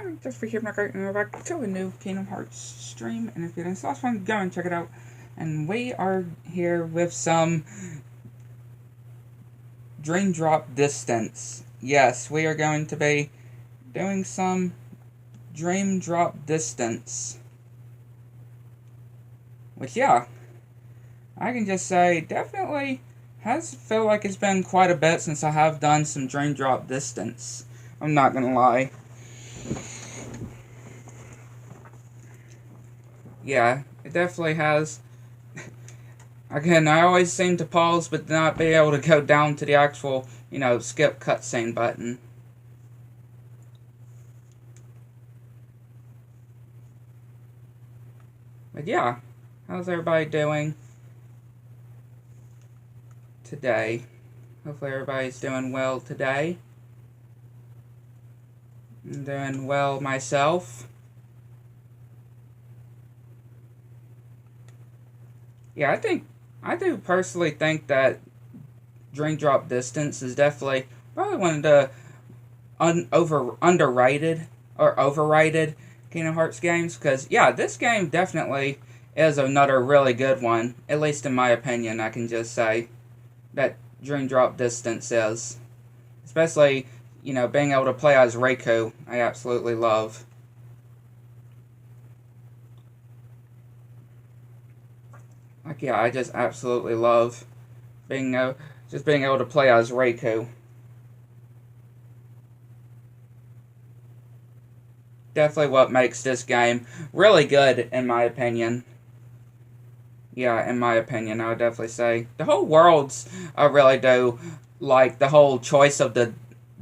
I'm just for here, and we're back to a new Kingdom Hearts stream. And if you didn't last one, go and check it out. And we are here with some Dream Drop Distance. Yes, we are going to be doing some Dream Drop Distance. Which, yeah, I can just say definitely has feel like it's been quite a bit since I have done some Dream Drop Distance. I'm not gonna lie. Yeah, it definitely has. Again, I always seem to pause but not be able to go down to the actual, skip cutscene button. But yeah, how's everybody doing today? Hopefully everybody's doing well today. I'm doing well myself. Yeah, I do personally think that Dream Drop Distance is definitely probably one of the underrated or overrated Kingdom Hearts games. Because, yeah, this game definitely is another really good one. At least in my opinion, I can just say that Dream Drop Distance is. Especially, being able to play as Riku, I absolutely love. Like, yeah, I just absolutely love being able to play as Riku. Definitely what makes this game really good, in my opinion. Yeah, in my opinion, I would definitely say the whole worlds. I really do like the whole choice of the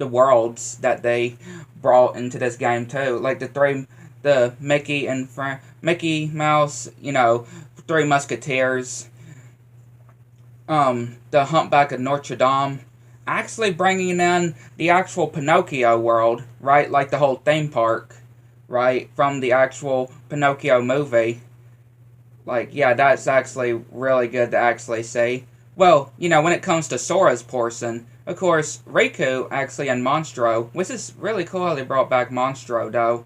worlds that they brought into this game too. Like the Mickey and Mickey Mouse, Three Musketeers, the Humpback of Notre Dame, actually bringing in the actual Pinocchio world, right? Like the whole theme park, right? From the actual Pinocchio movie. Like, yeah, that's actually really good to actually see. Well, when it comes to Sora's portion, of course, Riku actually and Monstro, which is really cool how they brought back Monstro, though.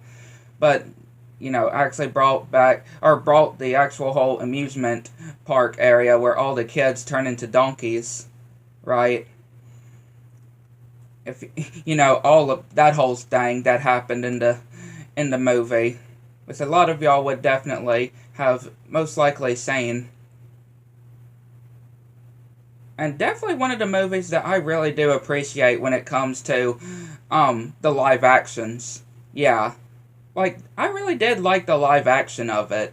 But, actually brought the actual whole amusement park area where all the kids turn into donkeys, right? If, all of that whole thing that happened in the movie, which a lot of y'all would definitely have most likely seen. And definitely one of the movies that I really do appreciate when it comes to the live actions. Yeah. Like, I really did like the live action of it.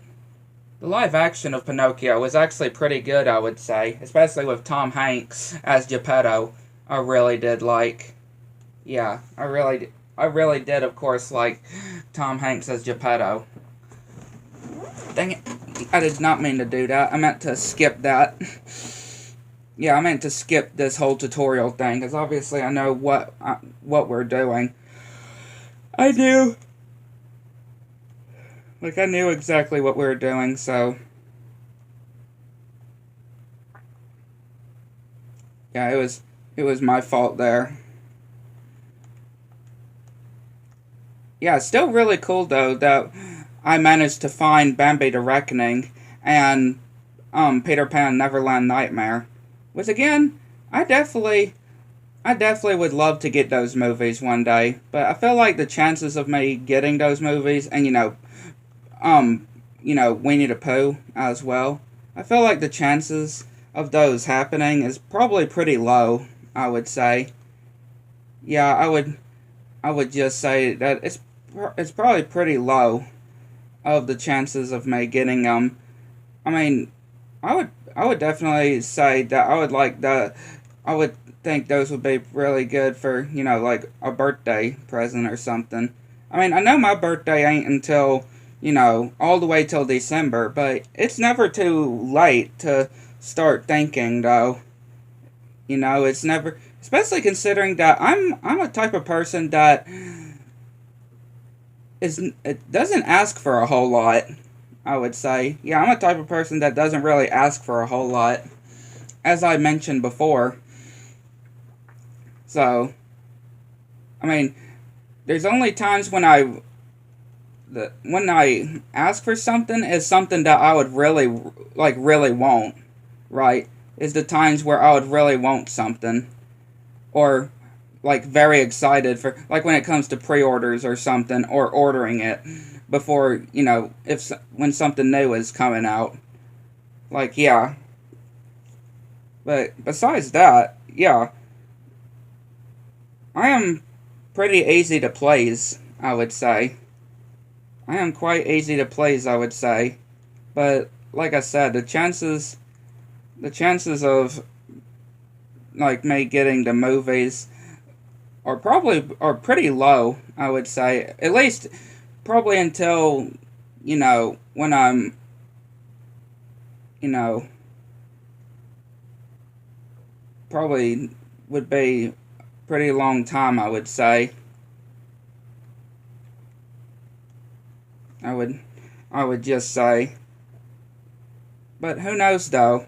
The live action of Pinocchio was actually pretty good, I would say. Especially with Tom Hanks as Geppetto. I really did like. Yeah, I really did, of course, like Tom Hanks as Geppetto. Dang it. I did not mean to do that. I meant to skip that. Yeah, I meant to skip this whole tutorial thing, because obviously I know what we're doing. I knew. Like, I knew exactly what we were doing, so. Yeah, it was my fault there. Yeah, it's still really cool, though, that I managed to find Bambi the Reckoning and Peter Pan Neverland Nightmare. Which, again, I definitely would love to get those movies one day. But I feel like the chances of me getting those movies and, Winnie the Pooh as well, I feel like the chances of those happening is probably pretty low, I would say. Yeah, I would just say that it's probably pretty low of the chances of me getting them. I mean, I would definitely say that I would think those would be really good for, like a birthday present or something. I mean, I know my birthday ain't until, all the way till December, but it's never too late to start thinking, though. It's never, especially considering that I'm a type of person that it doesn't ask for a whole lot, I would say. Yeah, I'm a type of person that doesn't really ask for a whole lot, as I mentioned before. So, I mean, there's only times when I when I ask for something is something that I would really want, right? Is the times where I would really want something, or like very excited for, like when it comes to pre-orders or something, or ordering it before, if when something new is coming out. Like, yeah. But besides that, yeah, I am pretty easy to please, I would say. I am quite easy to please, I would say. But like I said, the chances of like me getting the movies are pretty low, I would say. At least probably until, when I'm, you know, probably would be pretty long time, I would say. I would I would just say. But who knows though?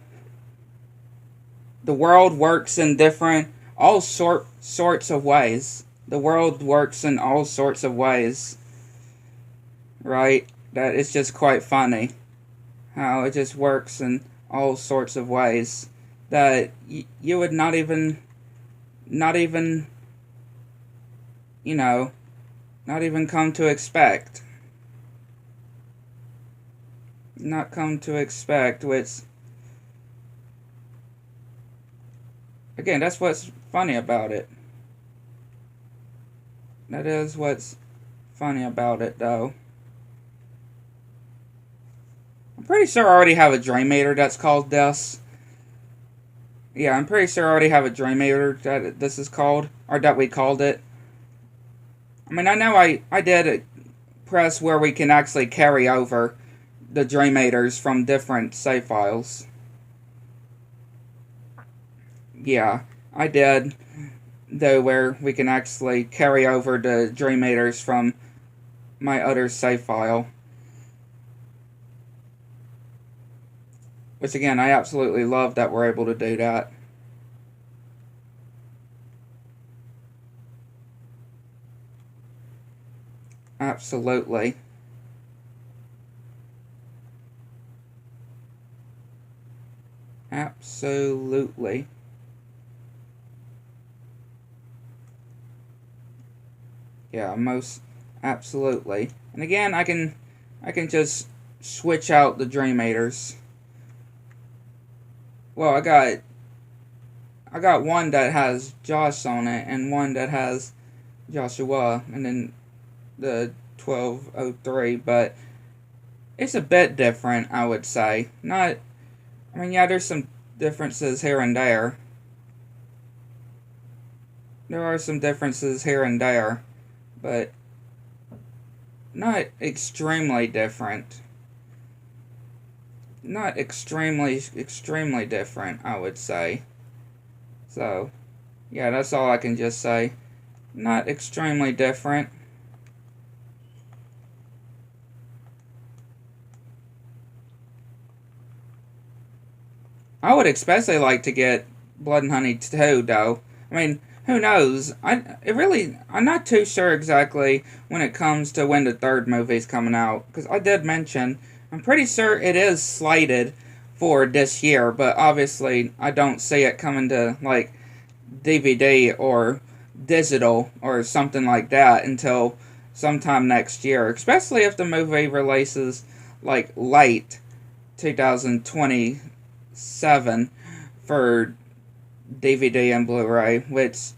The world works in sorts of ways. The world works in all sorts of ways, right? That it's just quite funny how it just works in all sorts of ways that you would not even, you know, not even come to expect. Not come to expect, which, again, that's what's funny about it. That is what's funny about it, though. I'm pretty sure I already have a Dream Eater that's called this. Yeah, I'm pretty sure I already have a Dream Eater that this is called, or that we called it. I mean, I know I did press where we can actually carry over the Dream Eaters from different save files. Yeah, I did, though, where we can actually carry over the Dream Eaters from my other save file. Which, again, I absolutely love that we're able to do that. Absolutely. Absolutely. Yeah, most absolutely. And again, I can just switch out the Dream Eaters. Well, I got one that has Josh on it and one that has Joshua, and then the 1203, but it's a bit different, I would say. Not, I mean, yeah, there's some differences here and there. There are some differences here and there, but not extremely different. Not extremely different, I would say. So, yeah, that's all I can just say. Not extremely different. I would especially like to get Blood and Honey 2, though. I mean, who knows? I'm not too sure exactly when it comes to when the third movie's coming out. Because I did mention, I'm pretty sure it is slated for this year, but obviously I don't see it coming to, like, DVD or digital or something like that until sometime next year. Especially if the movie releases, like, late 2027 for DVD and Blu-ray, which,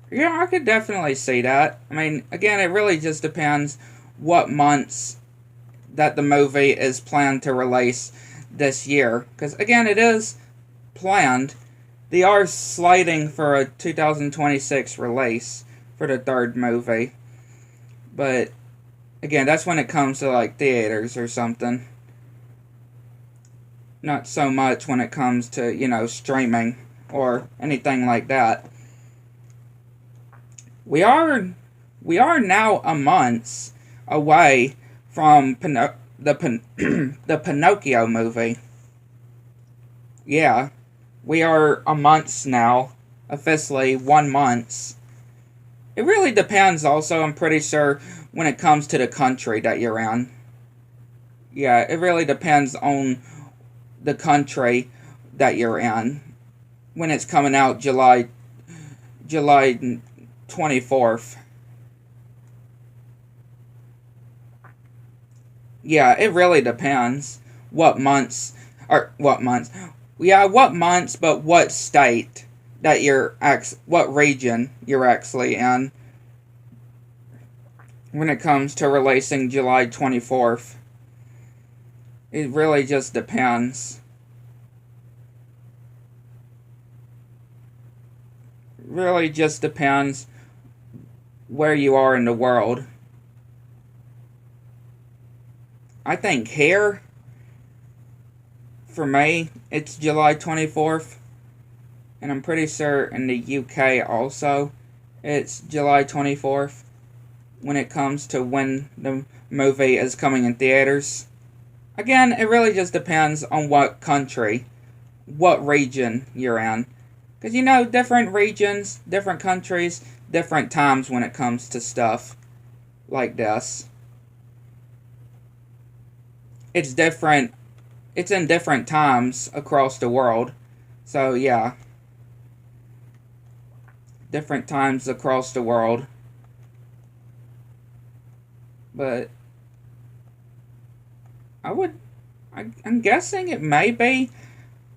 yeah, I could definitely see that. I mean, again, it really just depends what months that the movie is planned to release this year. Because, again, it is planned. They are sliding for a 2026 release for the third movie. But, again, that's when it comes to, like, theaters or something. Not so much when it comes to, streaming or anything like that. We are now a month away from the Pinocchio movie. Yeah, we are a month now, officially 1 month. It really depends also, I'm pretty sure, when it comes to the country that you're in. Yeah, it really depends on the country that you're in when it's coming out July 24th. Yeah, it really depends what months what months. Yeah, what months, but what state that what region you're actually in when it comes to releasing July 24th. It really just depends. Really just depends where you are in the world. I think here, for me, it's July 24th. And I'm pretty sure in the UK also, it's July 24th. When it comes to when the movie is coming in theaters. Again, it really just depends on what country, what region you're in. Because you know, different regions, different countries, different times when it comes to stuff like this. It's different. It's in different times across the world. So, yeah. Different times across the world. But I'm guessing it may be,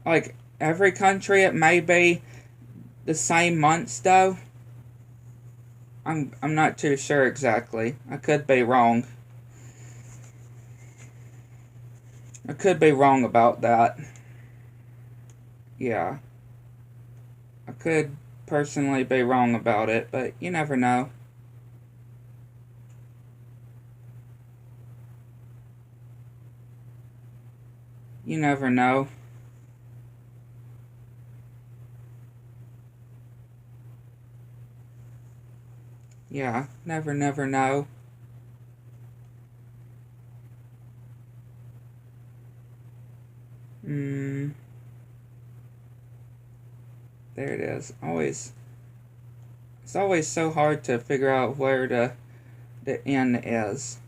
like, every country it may be the same months, though. I'm not too sure exactly. I could be wrong. I could be wrong about that. Yeah. I could personally be wrong about it, but you never know. You never know. Yeah, never know. There it is. It's always so hard to figure out where the N is.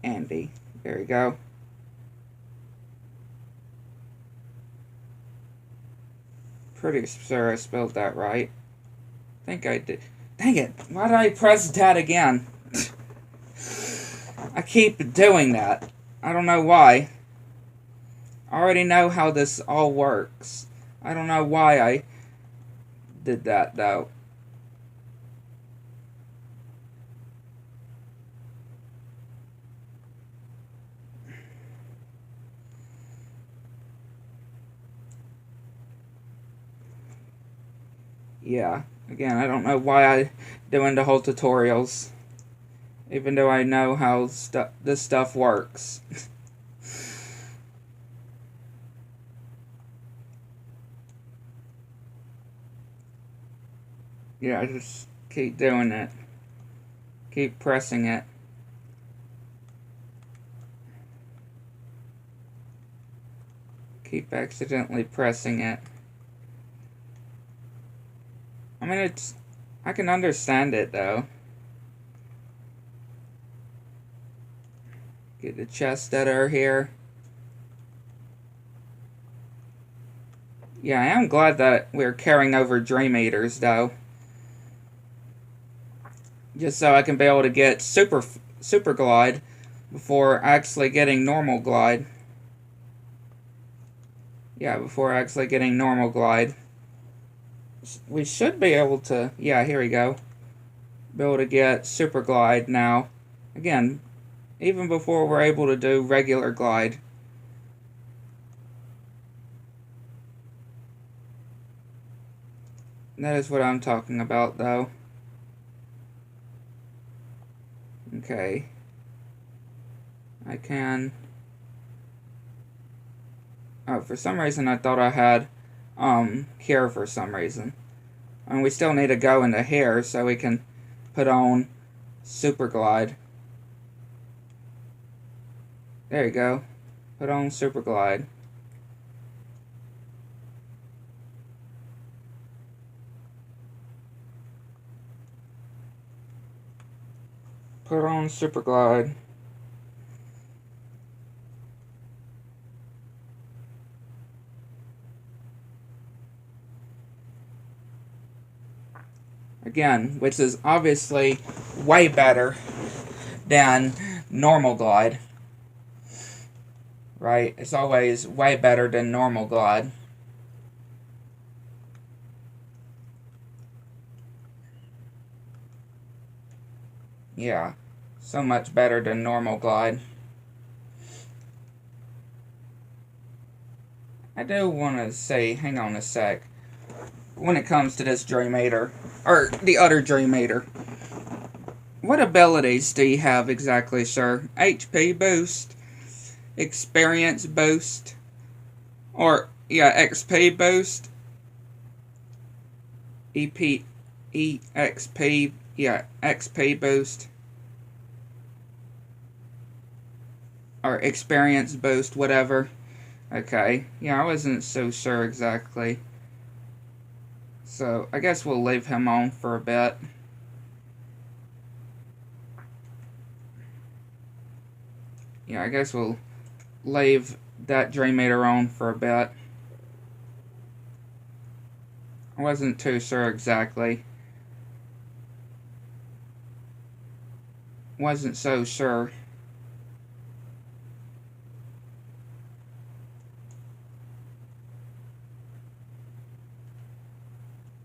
Andy. There we go. Pretty sure I spelled that right. I think I did. Dang it. Why did I press that again? I keep doing that. I don't know why. I already know how this all works. I don't know why I did that, though. Yeah, again, I don't know why I doing the whole tutorials, even though I know how this stuff works. Yeah, I just keep doing it. Keep pressing it. Keep accidentally pressing it. I mean, I can understand it, though. Get the chests that are here. Yeah, I am glad that we're carrying over Dream Eaters, though. Just so I can be able to get Super Glide before actually getting Normal Glide. Yeah, before actually getting Normal Glide. We should be able to, yeah, here we go. Be able to get Super Glide now. Again, even before we're able to do regular glide. That is what I'm talking about, though. Okay. I can... Oh, for some reason I thought I had, here for some reason. And we still need to go into here so we can put on Super Glide. There you go. Put on Super Glide. Put on Super Glide. Again, which is obviously way better than normal glide. Right? It's always way better than normal glide. Yeah, so much better than normal glide. I do want to say, hang on a sec, when it comes to this Dreamator, or the other Dreamator, what abilities do you have exactly, sir? HP boost, experience boost, or, yeah, XP boost, EXP, yeah, XP boost, or experience boost, whatever. Okay, yeah, I wasn't so sure exactly. So, I guess we'll leave him on for a bit. Yeah, I guess we'll leave that Dreamator on for a bit. I wasn't too sure exactly. Wasn't so sure.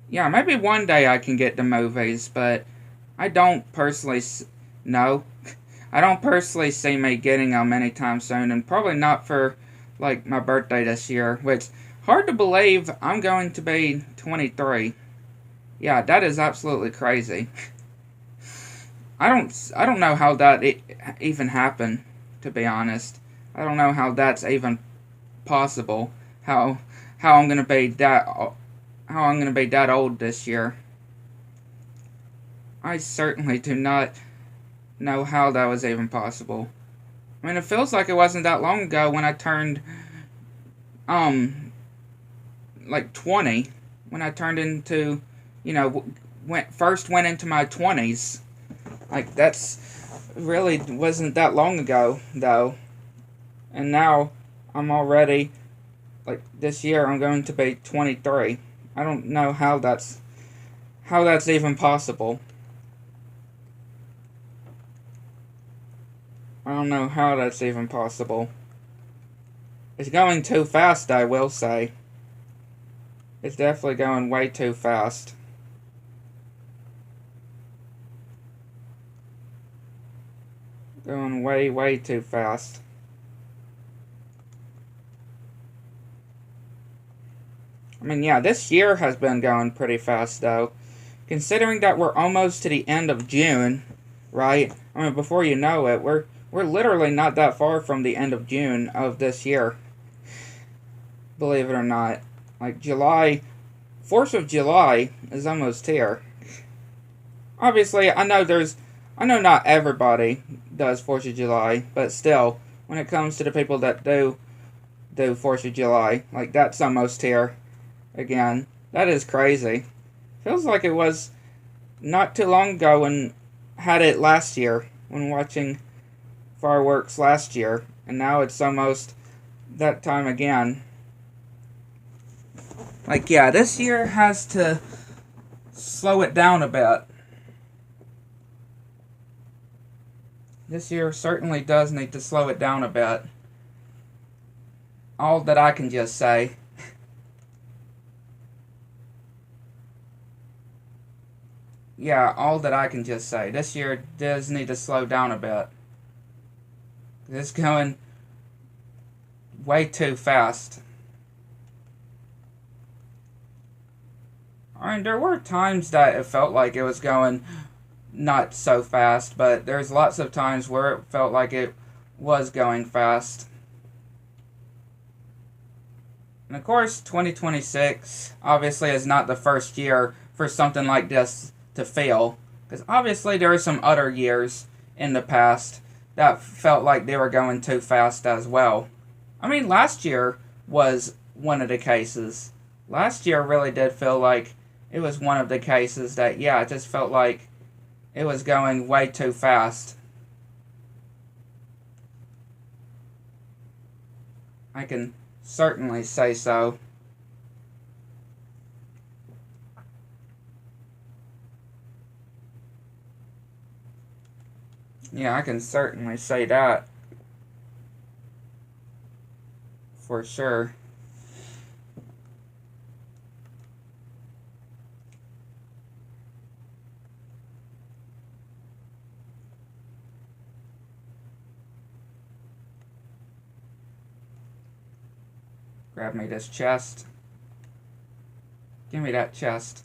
Yeah, maybe one day I can get the movies, but I don't personally no. I don't personally see me getting them anytime soon, and probably not for, like, my birthday this year, which, hard to believe I'm going to be 23. Yeah, that is absolutely crazy. I don't know how that even happened, to be honest. I don't know how that's even possible. How I'm gonna be that old this year. I certainly do not know how that was even possible. I mean, it feels like it wasn't that long ago when I turned, like 20. When I turned into, you know, first went into my 20s. Like, that's really wasn't that long ago, though. And now, I'm already, like, this year I'm going to be 23. I don't know how that's even possible. I don't know how that's even possible. It's going too fast, I will say. It's definitely going way too fast. Going way, way too fast. I mean, yeah, this year has been going pretty fast, though. Considering that we're almost to the end of June, right? I mean, before you know it, we're literally not that far from the end of June of this year. Believe it or not. Like, July, 4th of July is almost here. Obviously, I know not everybody does 4th of July, but still, when it comes to the people that do 4th of July, like, that's almost here again. That is crazy. Feels like it was not too long ago when had it last year, when watching fireworks last year, and now it's almost that time again. Like, yeah, this year has to slow it down a bit. This year certainly does need to slow it down a bit. All that I can just say. Yeah, all that I can just say. This year does need to slow down a bit. It's going way too fast. I mean, there were times that it felt like it was going not so fast, but there's lots of times where it felt like it was going fast. And of course, 2026 obviously is not the first year for something like this to fail, because obviously there are some other years in the past that felt like they were going too fast as well. I mean, last year was one of the cases. Last year really did feel like it was one of the cases that, yeah, it just felt like it was going way too fast. I can certainly say so. Yeah, I can certainly say that for sure. Grab me this chest. Give me that chest.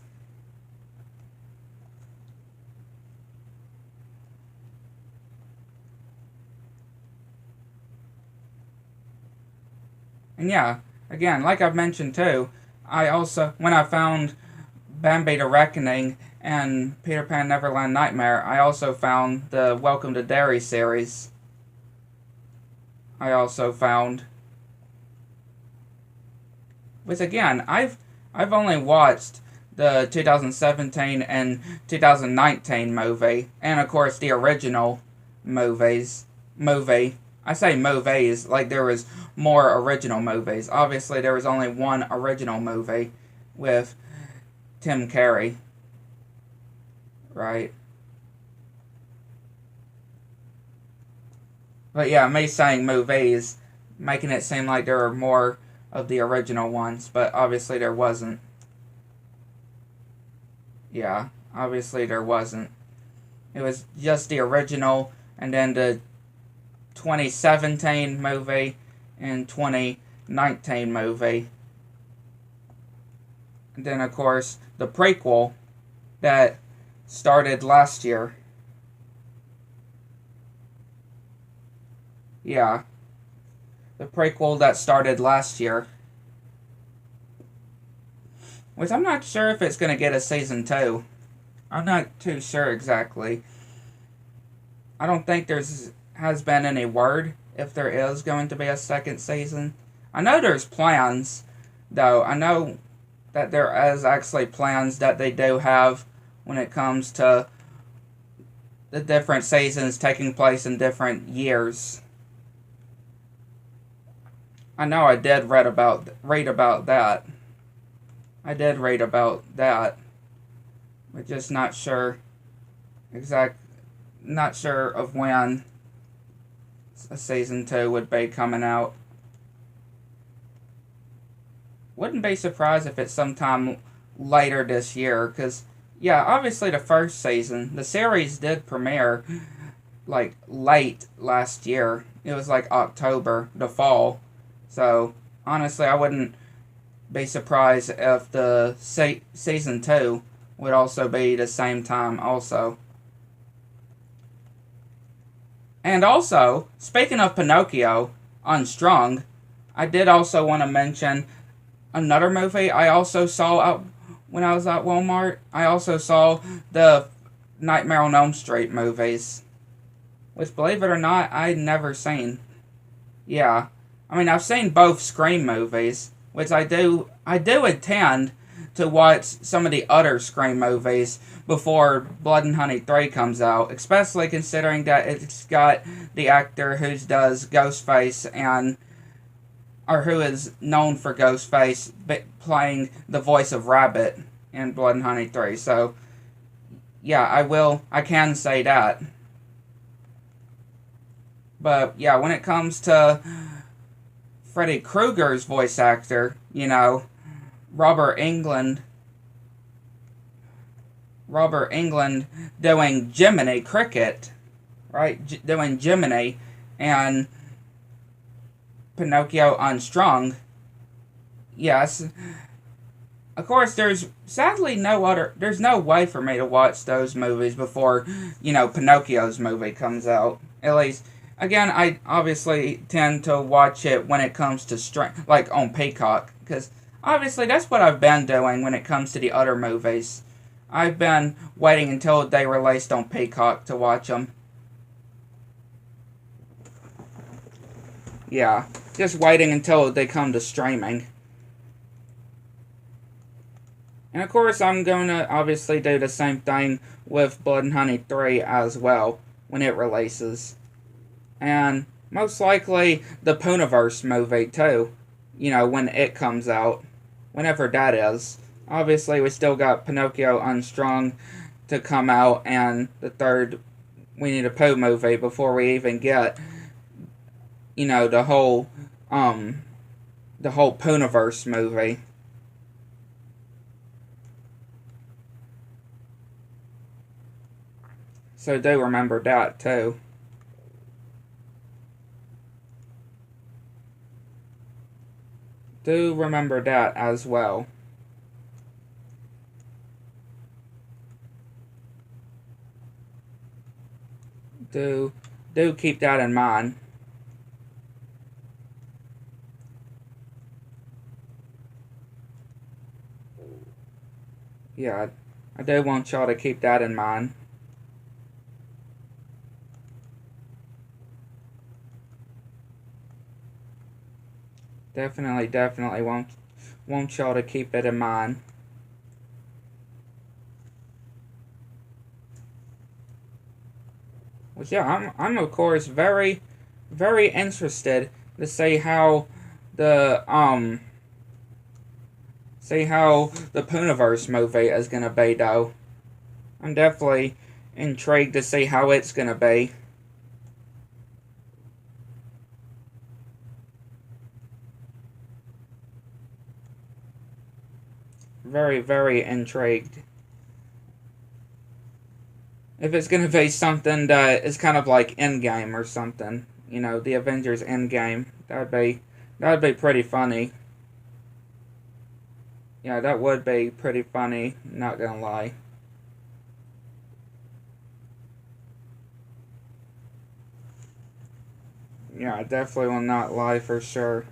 And yeah, again, like I've mentioned too, I also, when I found Bambi the Reckoning and Peter Pan Neverland Nightmare, I also found the Welcome to Derry series. I also found, which again, I've only watched the 2017 and 2019 movie, and of course the original movie. I say movies like there was more original movies. Obviously, there was only one original movie with Tim Curry, right? But yeah, me saying movies, making it seem like there were more of the original ones, but obviously there wasn't. Yeah, obviously there wasn't. It was just the original, and then the 2017 movie and 2019 movie. And then, of course, the prequel that started last year. Yeah, the prequel that started last year. Which I'm not sure if it's going to get a season 2. I'm not too sure exactly. I don't think has been any word if there is going to be a second season. I know there's plans, though. I know that there is actually plans that they do have when it comes to the different seasons taking place in different years. I know I did read about that. I did read about that, but just not sure not sure of when a season 2 would be coming out. Wouldn't be surprised if it's sometime later this year, because, yeah, obviously the first season, the series did premiere, like, late last year. It was, like, October, the fall. So, honestly, I wouldn't be surprised if the season 2 would also be the same time also. And also, speaking of Pinocchio, Unstrung, I did also want to mention another movie I also saw out when I was at Walmart. I also saw the Nightmare on Elm Street movies, which, believe it or not, I'd never seen. Yeah, I mean, I've seen both Scream movies, which I do intend to watch some of the other Scream movies before Blood and Honey 3 comes out, especially considering that it's got the actor who does Ghostface or who is known for Ghostface playing the voice of Rabbit in Blood and Honey 3. So, yeah, I can say that. But, yeah, when it comes to Freddy Krueger's voice actor, Robert Englund doing Jiminy Cricket, right? Doing Jiminy and Pinocchio Unstrung. Yes. Of course, there's sadly there's no way for me to watch those movies before, Pinocchio's movie comes out. At least, again, I obviously tend to watch it when it comes to like on Peacock, because obviously that's what I've been doing when it comes to the other movies. I've been waiting until they released on Peacock to watch them. yeah, just waiting until they come to streaming. And of course, I'm going to obviously do the same thing with Blood and Honey 3 as well when it releases. And most likely the Puniverse movie too, you know, when it comes out. Whenever that is. Obviously, we still got Pinocchio Unstrung to come out, and the third Winnie the Pooh movie before we even get, you know, the whole Puniverse movie. So do remember that too. Do remember that as well. Do keep that in mind. Yeah, I do want y'all to keep that in mind. Definitely want y'all to keep it in mind. Well, yeah, I'm of course very interested to see how the Puniverse movie is gonna be though. I'm definitely intrigued to see how it's gonna be. Very intrigued. If it's gonna be something that is kind of like Endgame or something, you know, the Avengers Endgame, that'd be pretty funny. Yeah, that would be pretty funny, not gonna lie. Yeah, I definitely will not lie for sure.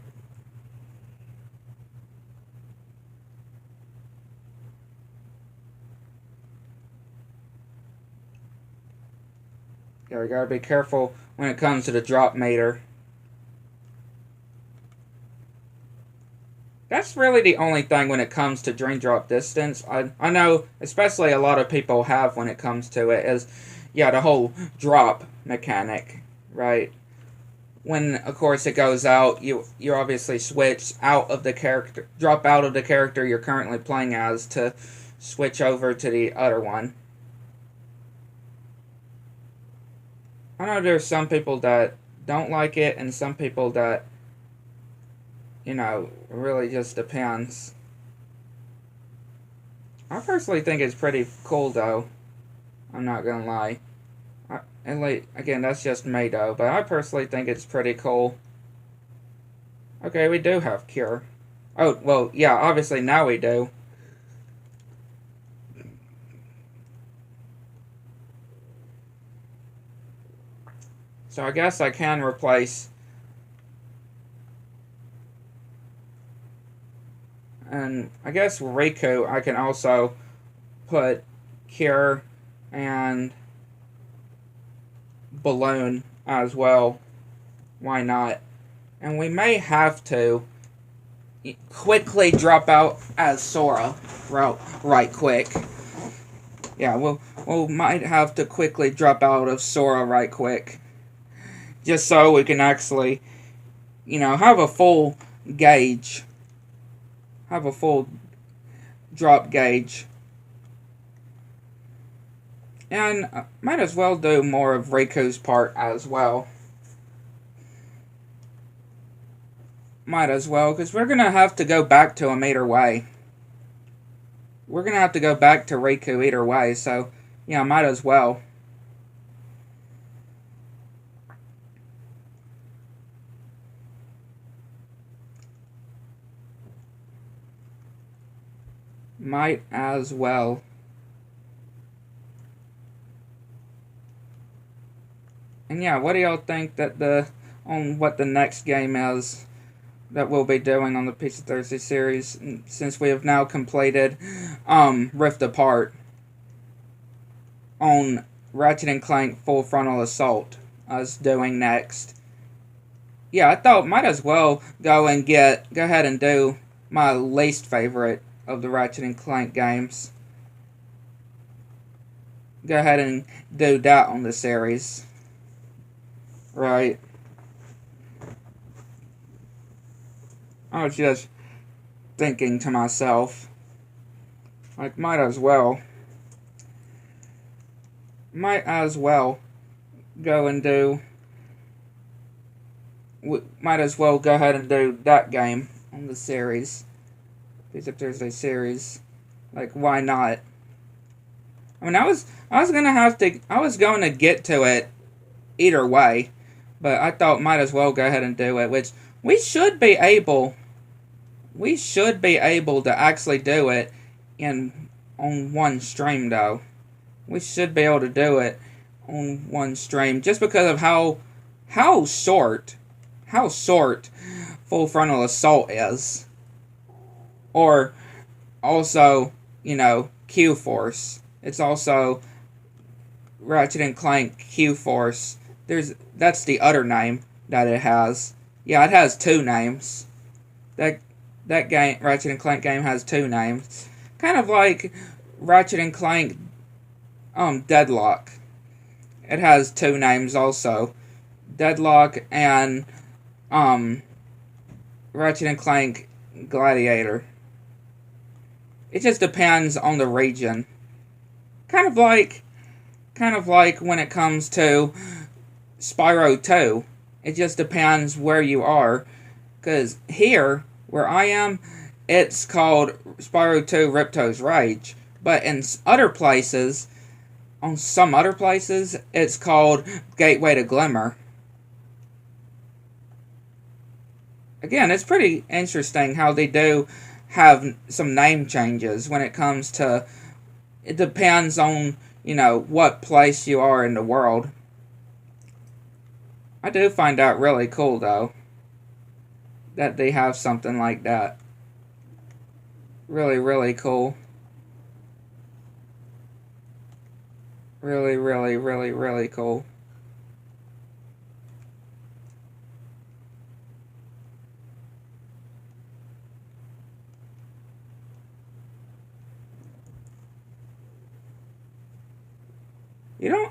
Yeah, we gotta be careful when it comes to the drop meter. That's really the only thing when it comes to dream drop distance. I know, especially a lot of people have when it comes to it, is, yeah, the whole drop mechanic, right? When, of course, it goes out, you obviously switch out of the character, drop out of the character you're currently playing as to switch over to the other one. I know there's some people that don't like it, and some people that, you know, really just depends. I personally think it's pretty cool, though. I'm not gonna lie. And like, again, that's just me, though, but I personally think it's pretty cool. Okay, we do have Cure. Oh, well, yeah, obviously now we do. So I guess I can replace. And I guess Riku, I can also put Cure and Balloon as well. Why not? And we may have to quickly drop out as Sora right quick. Yeah, we'll might have to quickly drop out of Sora right quick. Just so we can actually, you know, have a full gauge. Have a full drop gauge. And might as well do more of Riku's part as well. Might as well, because we're going to have to go back to him either way. We're going to have to go back to Riku either way, so, yeah, might as well. Might as well. And yeah, what do y'all think that on what the next game is that we'll be doing on the Pizza Thursday series, since we have now completed Rift Apart on Ratchet and Clank Full Frontal Assault us doing next. yeah, I thought might as well go ahead and do my least favorite of the Ratchet and Clank games. Go ahead and do that on the series. Right. I was just thinking to myself, like, might as well go and do, might as well go ahead and do that game on the series. Because if there's a series, like, why not? I mean, I was going to get to it either way, but I thought might as well go ahead and do it, which we should be able to actually do it on one stream, though. We should be able to do it on one stream just because of how short Full Frontal Assault is. Or also, Q-Force. It's also Ratchet and Clank Q-Force. That's the other name that it has. Yeah, it has two names. That game, Ratchet and Clank game, has two names. Kind of like Ratchet and Clank Deadlock. It has two names also. Deadlock and Ratchet and Clank Gladiator. It just depends on the region. Kind of like when it comes to Spyro 2. It just depends where you are. Because here, where I am, it's called Spyro 2 Ripto's Rage. But in other places, on some other places, it's called Gateway to Glimmer. Again, it's pretty interesting how they do have some name changes when it comes to... It depends on, what place you are in the world. I do find that really cool, though, that they have something like that. Really, really cool. Really, really, really, really cool.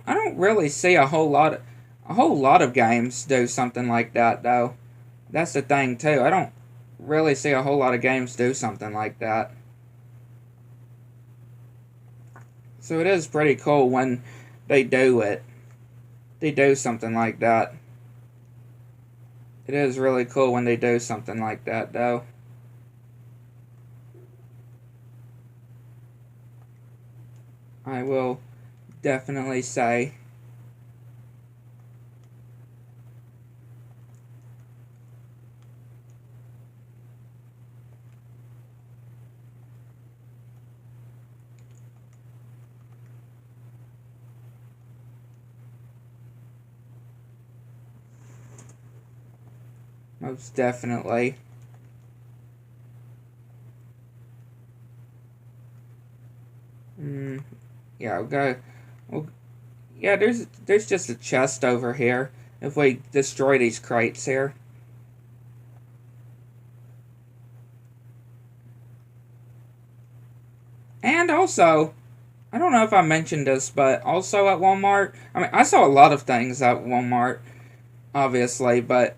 I don't really see a whole lot of games do something like that, though. That's the thing, too. I don't really see a whole lot of games do something like that. So it is pretty cool when they do it. They do something like that. It is really cool when they do something like that, though. I will definitely say. Most definitely. Yeah, we'll go. Yeah, there's just a chest over here. If we destroy these crates here. And also, I don't know if I mentioned this, but also at Walmart, I mean, I saw a lot of things at Walmart, obviously, but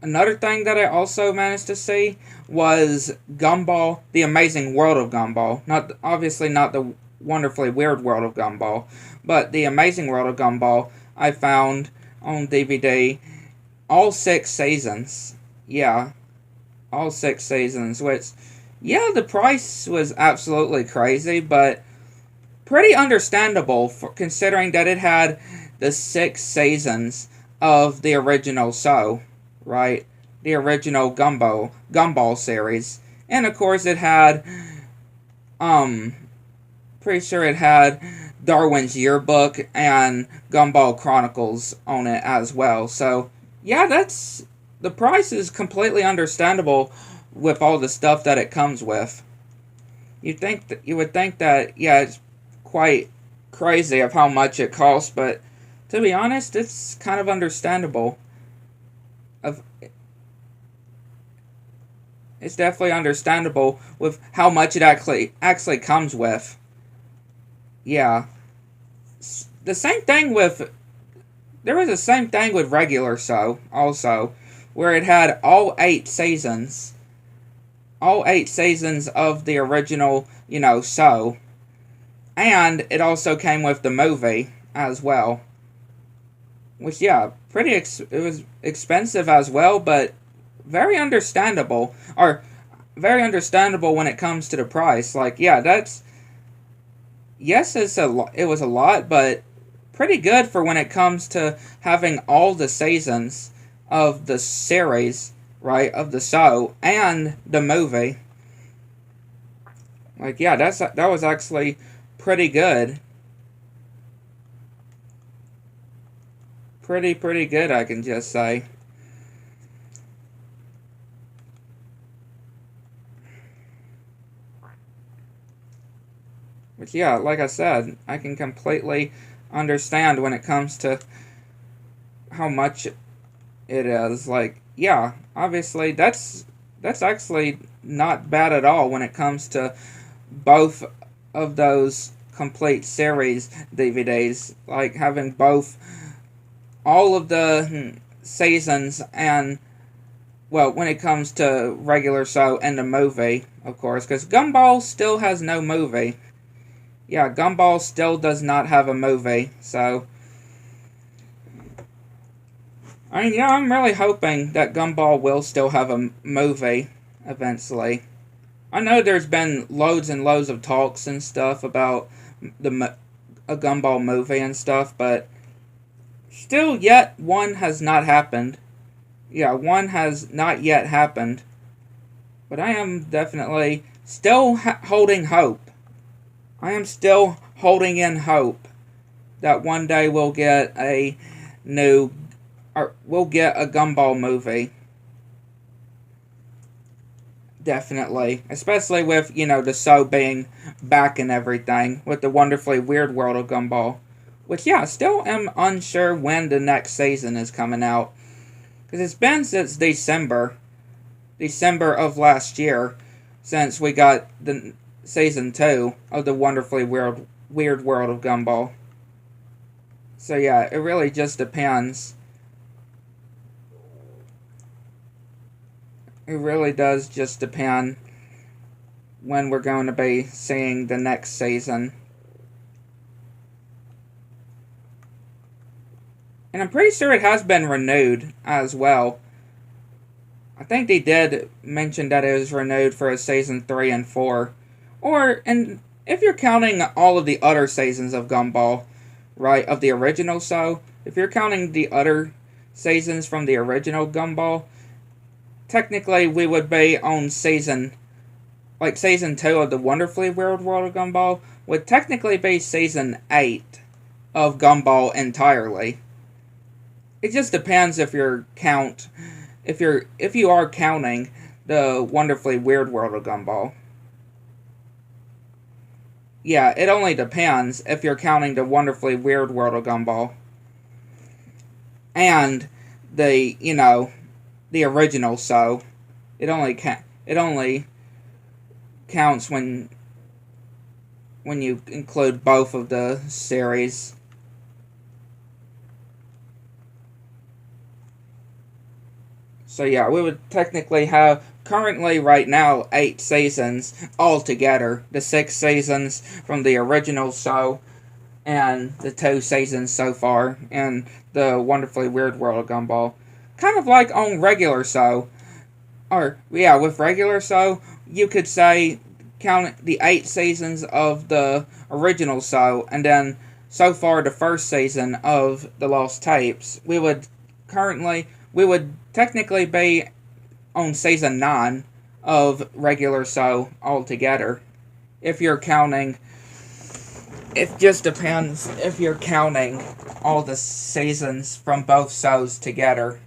another thing that I also managed to see was Gumball, The Amazing World of Gumball. Obviously not the Wonderfully Weird World of Gumball, but The Amazing World of Gumball I found on DVD. All 6 seasons. Yeah, all 6 seasons, which, yeah, the price was absolutely crazy, but pretty understandable considering that it had the 6 seasons of the original show. Right? The original Gumball series. And of course it had, pretty sure it had Darwin's Yearbook and Gumball Chronicles on it as well. So, yeah, the price is completely understandable with all the stuff that it comes with. You would think that, yeah, it's quite crazy of how much it costs, but to be honest, it's kind of understandable. of it's definitely understandable with how much it actually comes with. Yeah. The same thing with there was the same thing with regular show also, where it had all 8 seasons. All 8 seasons of the original, show. And it also came with the movie as well. Which, yeah, it was expensive as well, but very understandable. Or, very understandable when it comes to the price. Like, yeah, yes, it was a lot, but pretty good for when it comes to having all the seasons of the series, right, of the show, and the movie. Like, yeah, that was actually pretty good. Pretty good, I can just say. But yeah, like I said, I can completely understand when it comes to how much it is. Like, yeah, obviously that's actually not bad at all when it comes to both of those complete series DVDs. Like having both all of the seasons and well, when it comes to regular show and the movie, of course, because Gumball still has no movie. Yeah, Gumball still does not have a movie, so I mean, yeah, I'm really hoping that Gumball will still have a movie eventually. I know there's been loads and loads of talks and stuff about a Gumball movie and stuff, but still yet one has not happened. Yeah, one has not yet happened. But I am definitely still holding hope. I am still holding in hope that one day we'll get a new or we'll get a Gumball movie. Definitely. Especially with, the show being back and everything. With the wonderfully weird world of Gumball. Which, yeah, still am unsure when the next season is coming out. Because it's been since December. December of last year. Since we got the season 2 of the wonderfully weird world of Gumball. So, yeah, it really just depends. It really does just depend when we're going to be seeing the next season. And I'm pretty sure it has been renewed as well. I think they did mention that it was renewed for a season 3 and 4. And if you're counting all of the other seasons of Gumball, right, of the original show, if you're counting the other seasons from the original Gumball, technically we would be on season 2 of the wonderfully weird world of Gumball would technically be season 8 of Gumball entirely. It just depends if you are counting the wonderfully weird world of Gumball. Yeah, it only depends if you're counting the wonderfully weird world of Gumball and the original show. It only counts when you include both of the series. So yeah, we would technically have currently right now 8 seasons altogether. The 6 seasons from the original show and the 2 seasons so far in the wonderfully weird world of Gumball. Kind of like on regular show. Or, yeah, with regular show, you could say count the 8 seasons of the original show, and then so far the first season of The Lost Tapes. We would technically be on season 9 of regular show altogether. If you're counting, it just depends if you're counting all the seasons from both shows together.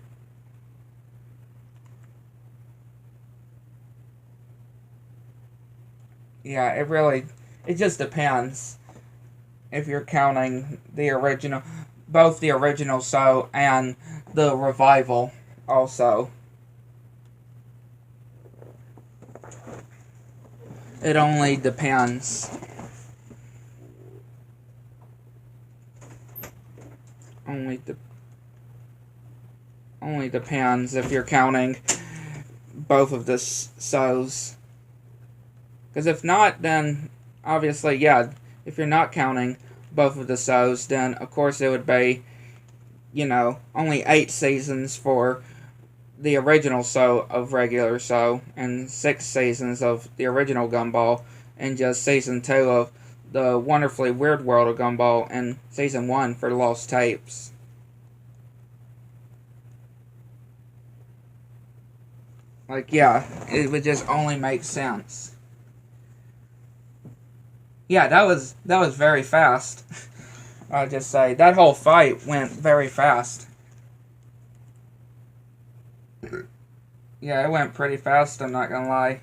Yeah, it just depends if you're counting both the original show and the revival also. It only depends. Only depends if you're counting both of the sows. Because if not, then obviously, yeah, if you're not counting both of the sows, then of course it would be, only 8 seasons for the original sow of regular sow, and 6 seasons of the original Gumball, and just season 2 of the Wonderfully Weird World of Gumball, and season 1 for Lost Tapes. Like, yeah, it would just only make sense. Yeah, that was very fast. I'll just say that whole fight went very fast. Yeah, it went pretty fast, I'm not gonna lie.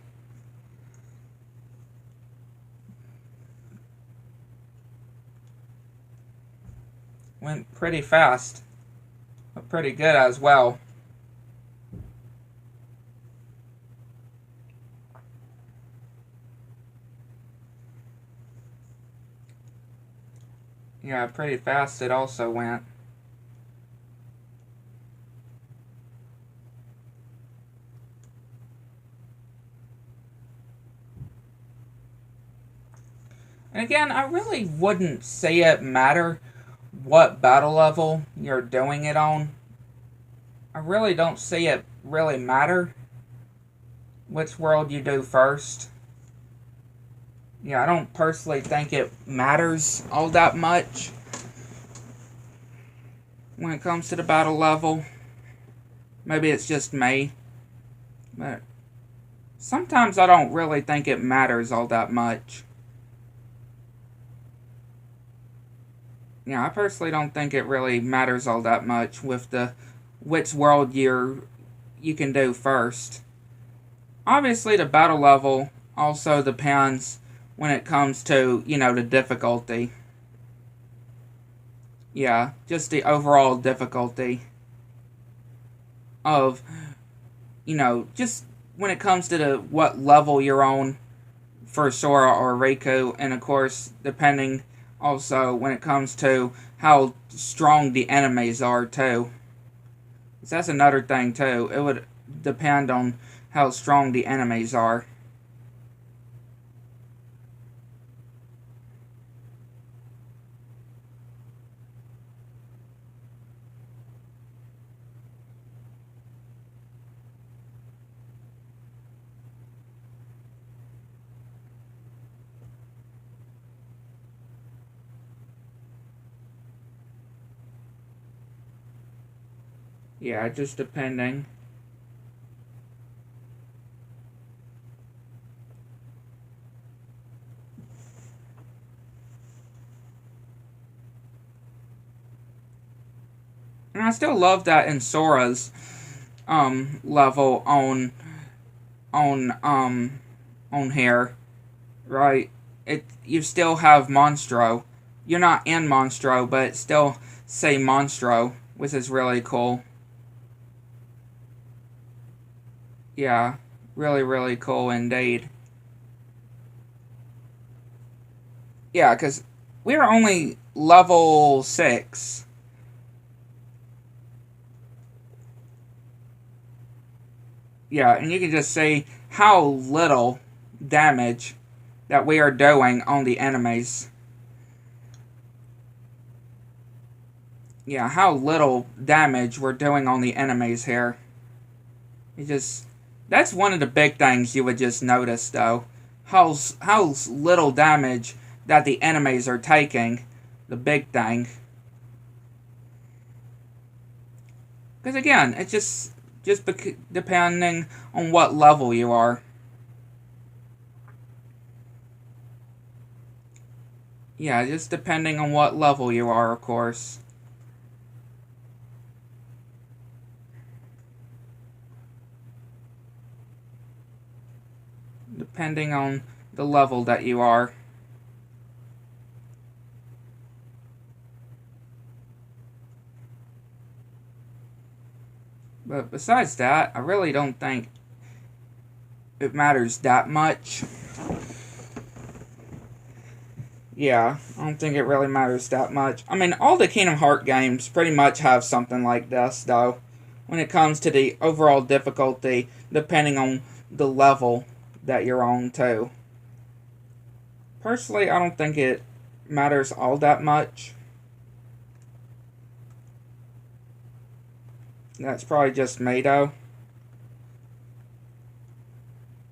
Went pretty fast. But pretty good as well. Yeah, pretty fast it also went. And again, I really wouldn't say it matter what battle level you're doing it on. I really don't see it really matter which world you do first. Yeah, I don't personally think it matters all that much when it comes to the battle level. Maybe it's just me, but sometimes I don't really think it matters all that much. Yeah, I personally don't think it really matters all that much with the which world you can do first. Obviously, the battle level also depends when it comes to, the difficulty. Yeah, just the overall difficulty of, just when it comes to what level you're on for Sora or Riku, and of course, depending also when it comes to how strong the enemies are, too. So that's another thing, too. It would depend on how strong the enemies are. Yeah, just depending. And I still love that in Sora's level on here, right? You still have Monstro. You're not in Monstro, but it still say Monstro, which is really cool. Yeah, really, really cool indeed. Yeah, because we're only level 6. Yeah, and you can just see how little damage that we are doing on the enemies. Yeah, how little damage we're doing on the enemies here. That's one of the big things you would just notice, though. How little damage that the enemies are taking. The big thing. Because again, it's just depending on what level you are. Yeah, just depending on what level you are, of course. Depending on the level that you are. But besides that, I really don't think it matters that much. Yeah, I don't think it really matters that much. I mean, all the Kingdom Hearts games pretty much have something like this, though, when it comes to the overall difficulty, depending on the level that you're on, too. Personally, I don't think it matters all that much. That's probably just me, though.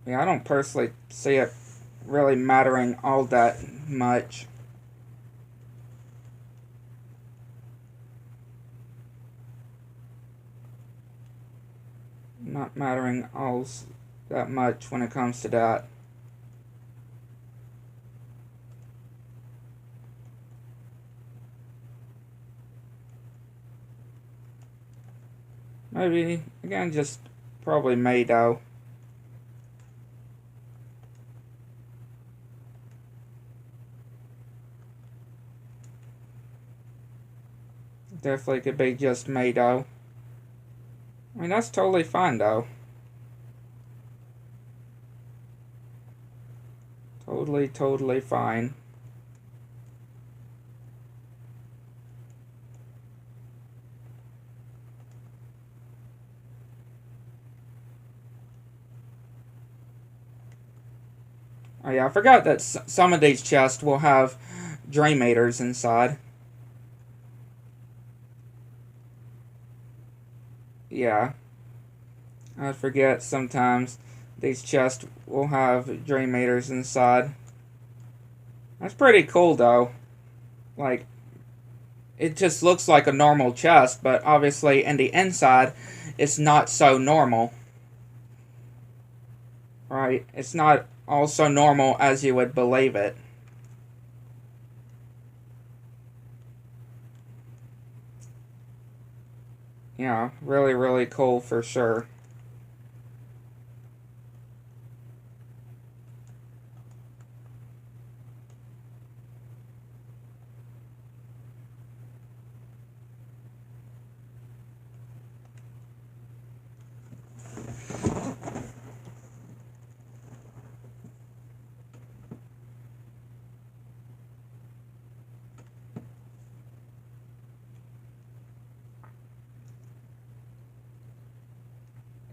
Yeah, I don't personally see it really mattering all that much. Not mattering all that much when it comes to that. Maybe, again, just probably me, though. Definitely could be just me, though. I mean, that's totally fine, though. Totally fine. Oh yeah, I forgot that some of these chests will have Dream Eaters inside. Yeah, I forget sometimes these chests will have Dream Eaters inside. That's pretty cool, though. Like, it just looks like a normal chest, but obviously in the inside, it's not so normal. Right? It's not all so normal as you would believe it. Yeah, really cool for sure.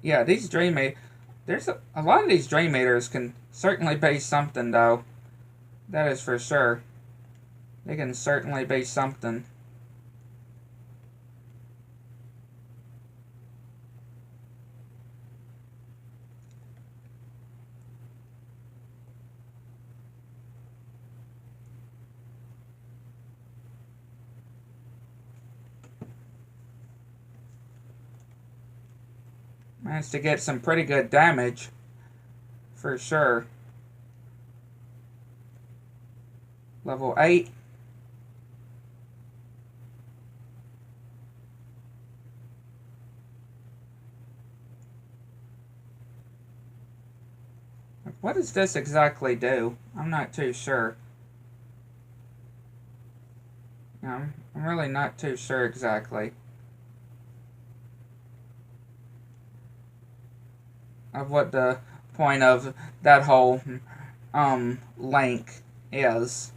Yeah, these Dream Eaters, there's a lot of these Dream Eaters can certainly be something, though. That is for sure. They can certainly be something. Managed to get some pretty good damage, for sure. Level 8. What does this exactly do? I'm not too sure. I'm really not too sure exactly of what the point of that whole link is.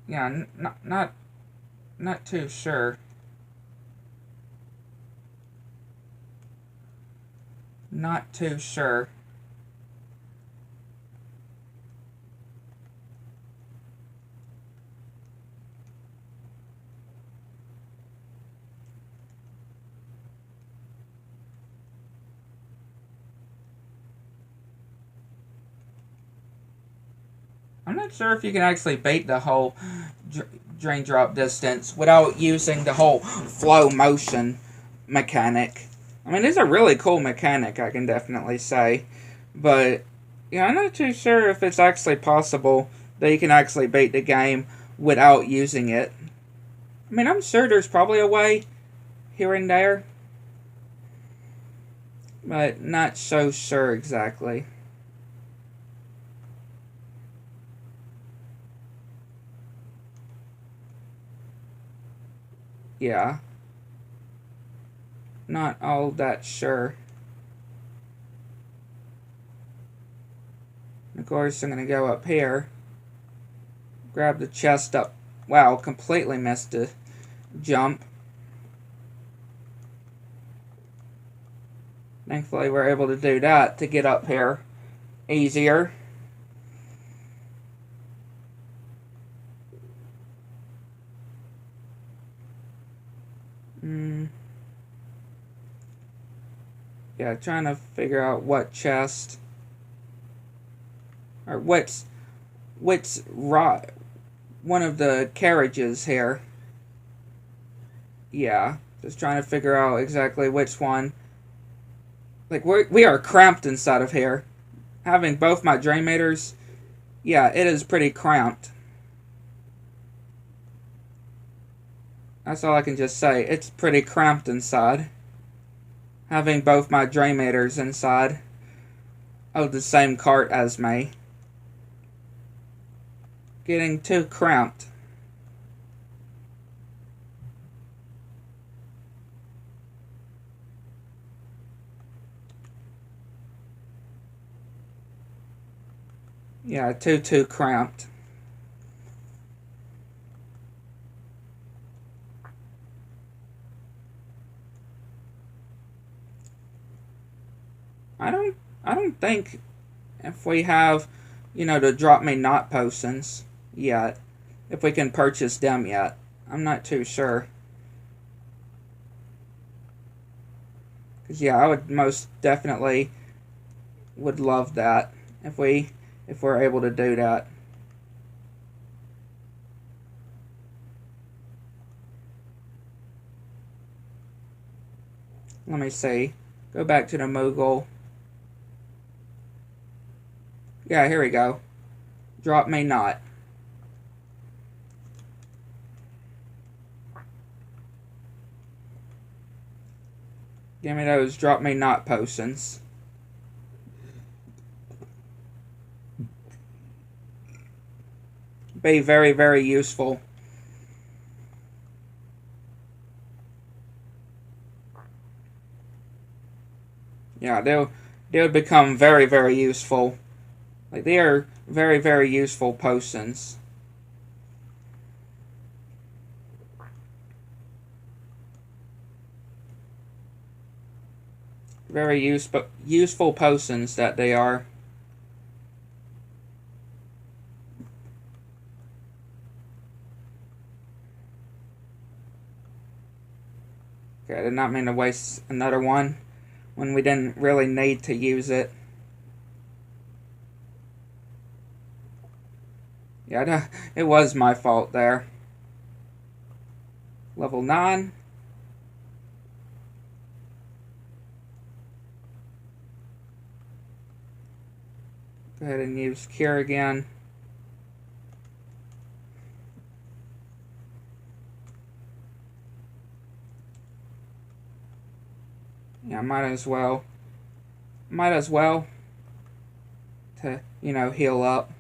Yeah, not too sure. Not too sure. I'm not sure if you can actually bait the whole drain drop distance without using the whole flow motion mechanic. I mean, it's a really cool mechanic, I can definitely say. But, yeah, I'm not too sure if it's actually possible that you can actually beat the game without using it. I mean, I'm sure there's probably a way here and there, but not so sure exactly. Yeah. Not all that sure. Of course, I'm going to go up here. Grab the chest up. Wow, completely missed the jump. Thankfully, we're able to do that to get up here easier. Yeah, trying to figure out what chest or what's one of the carriages here. Yeah, just trying to figure out exactly which one. Like, we are cramped inside of here. Having both my Dream Eaters, yeah, it is pretty cramped. That's all I can just say. It's pretty cramped inside. Having both my Dream Eaters inside of the same cart as me. Getting too cramped. Yeah, too cramped. I don't think if we have, you know, the drop me not potions yet, if we can purchase them yet. I'm not too sure. Cause yeah, I would most definitely would love that if we're able to do that. Let me see. Go back to the Moogle. Yeah, here we go. Drop me not. Give me those drop me not potions. Be very, very useful. Yeah, they would become very, very useful. Like, they are very, very useful potions. Very useful potions that they are. Okay, I did not mean to waste another one when we didn't really need to use it. Yeah, it was my fault there. Level 9. Go ahead and use Cure again. Yeah, might as well. To, you know, heal up.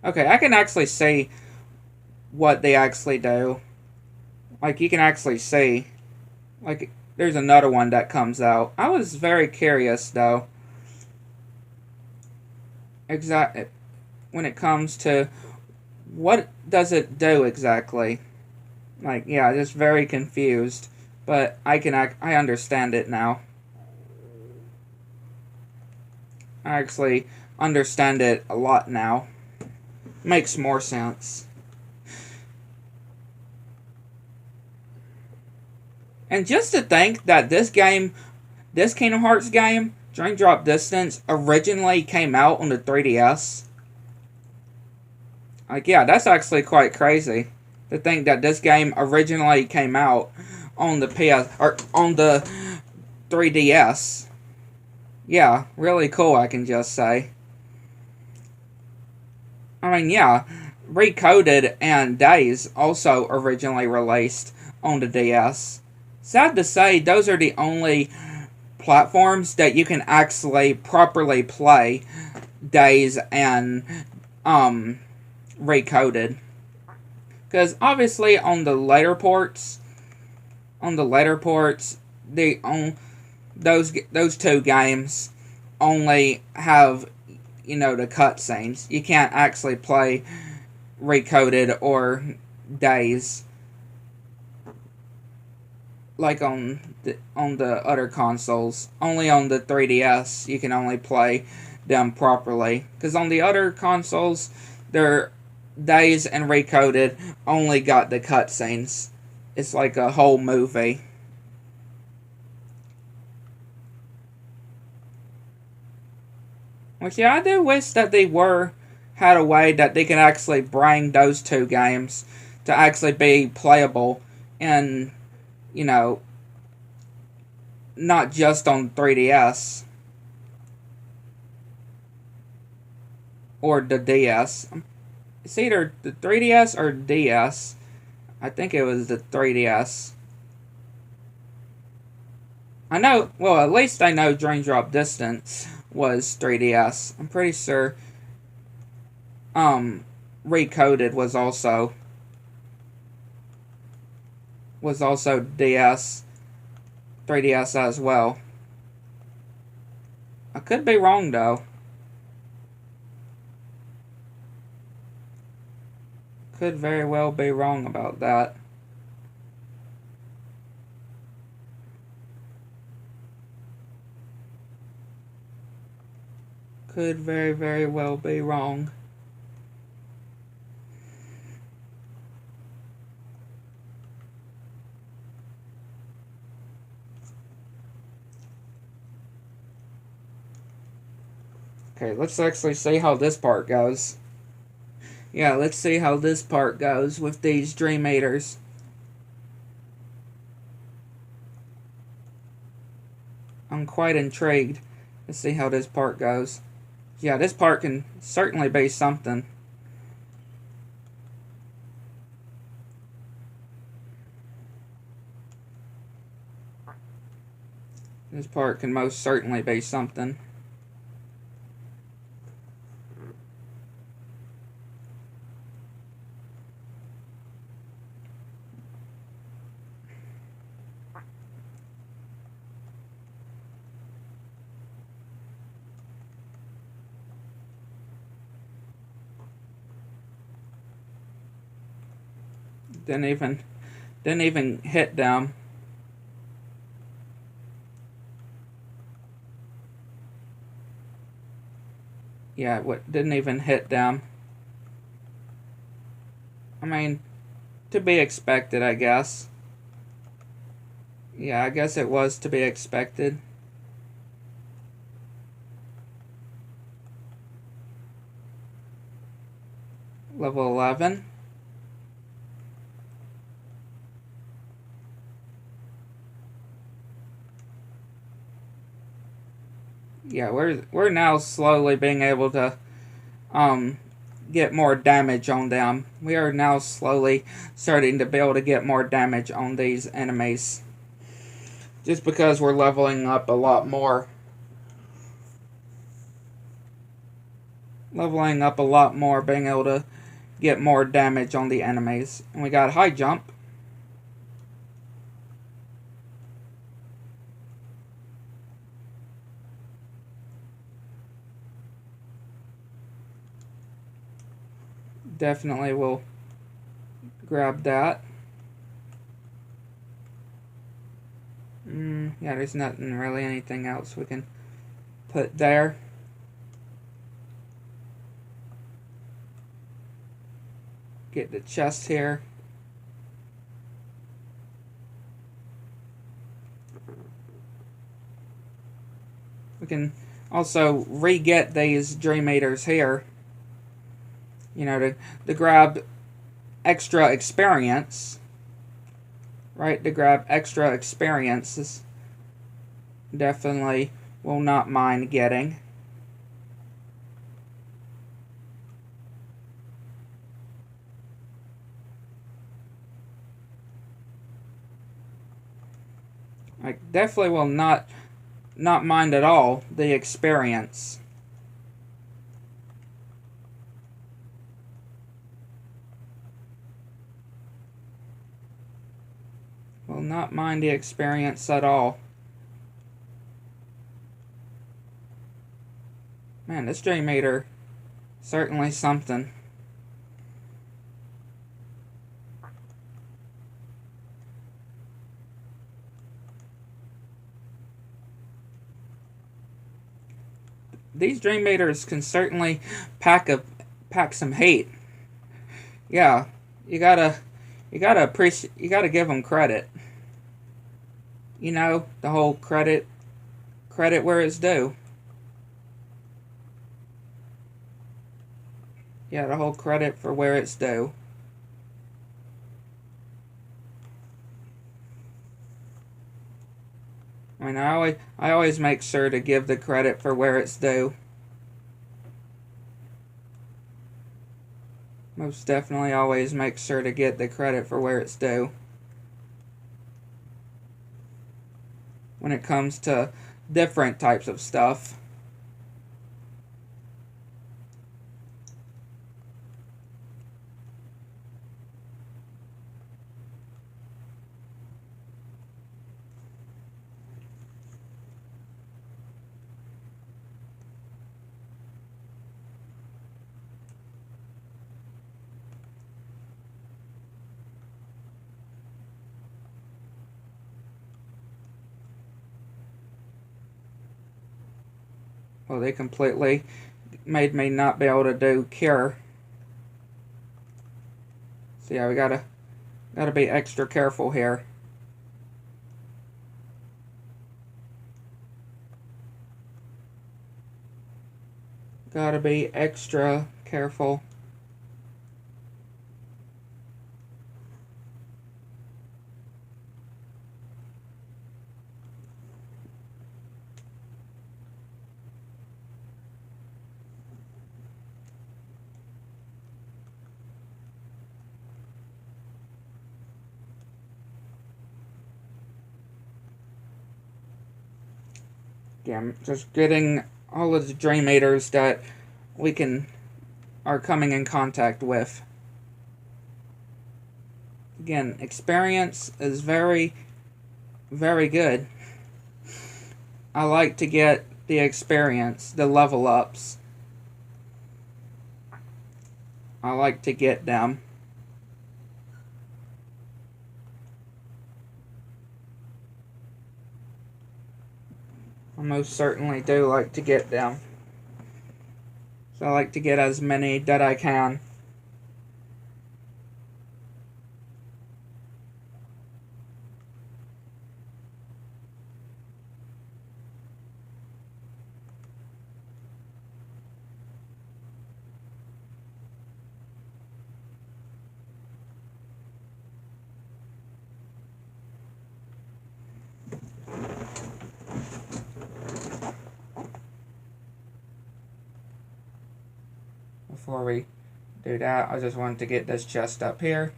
Okay, I can actually see what they actually do. Like, you can actually see. Like, there's another one that comes out. I was very curious, though. When it comes to what does it do exactly. Like, yeah, just very confused. But I understand it now. I actually understand it a lot now. Makes more sense. And just to think that this Kingdom Hearts game, Dream Drop Distance, originally came out on the 3DS. Like, yeah, that's actually quite crazy. To think that this game originally came out on the on the 3DS. Yeah, really cool, I can just say. I mean, yeah, Recoded and Days also originally released on the DS. Sad to say, those are the only platforms that you can actually properly play Days and recoded. Because obviously on the later ports, the those two games only have, you know, the cutscenes. You can't actually play recoded or days like on the other consoles. Only on the 3DS you can only play them properly. Because on the other consoles, their days and recoded only got the cutscenes. It's like a whole movie. Which, yeah, I do wish that they had a way that they could actually bring those two games to actually be playable, and, you know, not just on 3DS or the DS. It's either the 3DS or DS. I think it was the 3DS. I know, well, at least I know Drain Drop Distance was 3DS. I'm pretty sure Recoded was also DS, 3DS as well. I could be wrong though. Could very well be wrong about that. Could very, very well be wrong. Okay, let's actually see how this part goes. Yeah, let's see how this part goes with these Dream Eaters. I'm quite intrigued to see how this part goes. Yeah, this part can certainly be something. This part can most certainly be something. Didn't even hit them. Yeah, didn't even hit them. I mean, to be expected, I guess. Yeah, I guess it was to be expected. Level 11. Yeah, we're now slowly being able to get more damage on them. We are now slowly starting to be able to get more damage on these enemies. Just because we're leveling up a lot more. Leveling up a lot more, being able to get more damage on the enemies. And we got high jump. Definitely will grab that. Yeah, there's nothing really anything else we can put there. Get the chest here. We can also re-get these Dream Eaters here. You know, to grab extra experience. Right, to grab extra experiences. Definitely will not mind getting. I definitely will not mind at all the experience. Will not mind the experience at all. Man, this Dream Eater, certainly something. These Dream Eaters can certainly pack some heat. Yeah, you gotta give them credit. You know, the whole credit where it's due. Yeah, the whole credit for where it's due. I mean, I always make sure to give the credit for where it's due. Most definitely always make sure to get the credit for where it's due. When it comes to different types of stuff. Well, they completely made me not be able to do cure. So yeah, we gotta be extra careful here. Gotta be extra careful. Yeah, I'm just getting all of the Dream Eaters that we are coming in contact with. Again, experience is very, very good. I like to get the experience, the level ups. I like to get them. I most certainly do like to get them. So I like to get as many that I can. Before we do that, I just wanted to get this chest up here.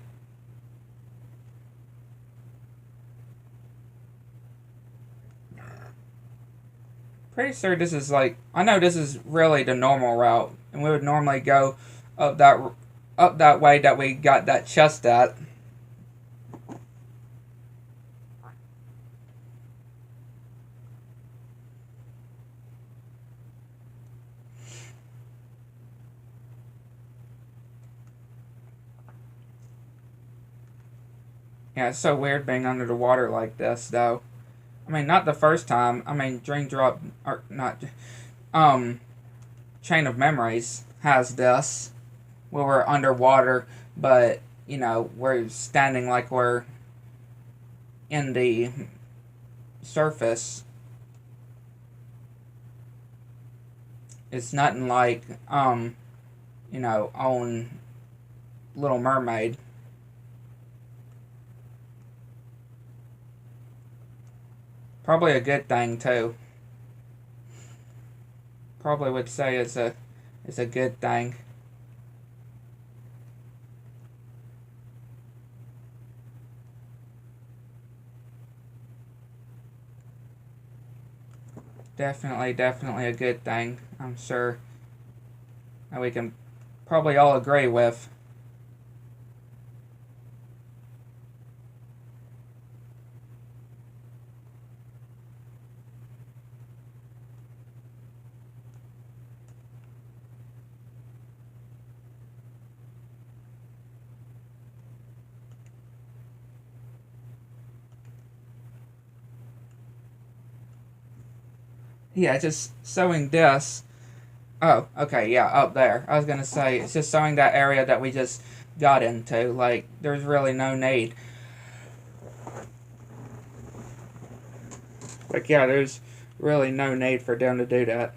Pretty sure this is like, I know this is really the normal route, and we would normally go up that way that we got that chest at. Yeah, it's so weird being under the water like this, though. I mean, not the first time. I mean, Dream Drop, or not, Chain of Memories has this, where we're underwater, but, you know, we're standing like we're in the surface. It's nothing like, you know, on Little Mermaid. Probably a good thing too. Probably would say it's a good thing. Definitely a good thing. I'm sure that we can probably all agree with. Yeah, just showing this. Oh, okay, yeah, up there. I was gonna say, it's just showing that area that we just got into. Like, there's really no need. Like, yeah, there's really no need for them to do that.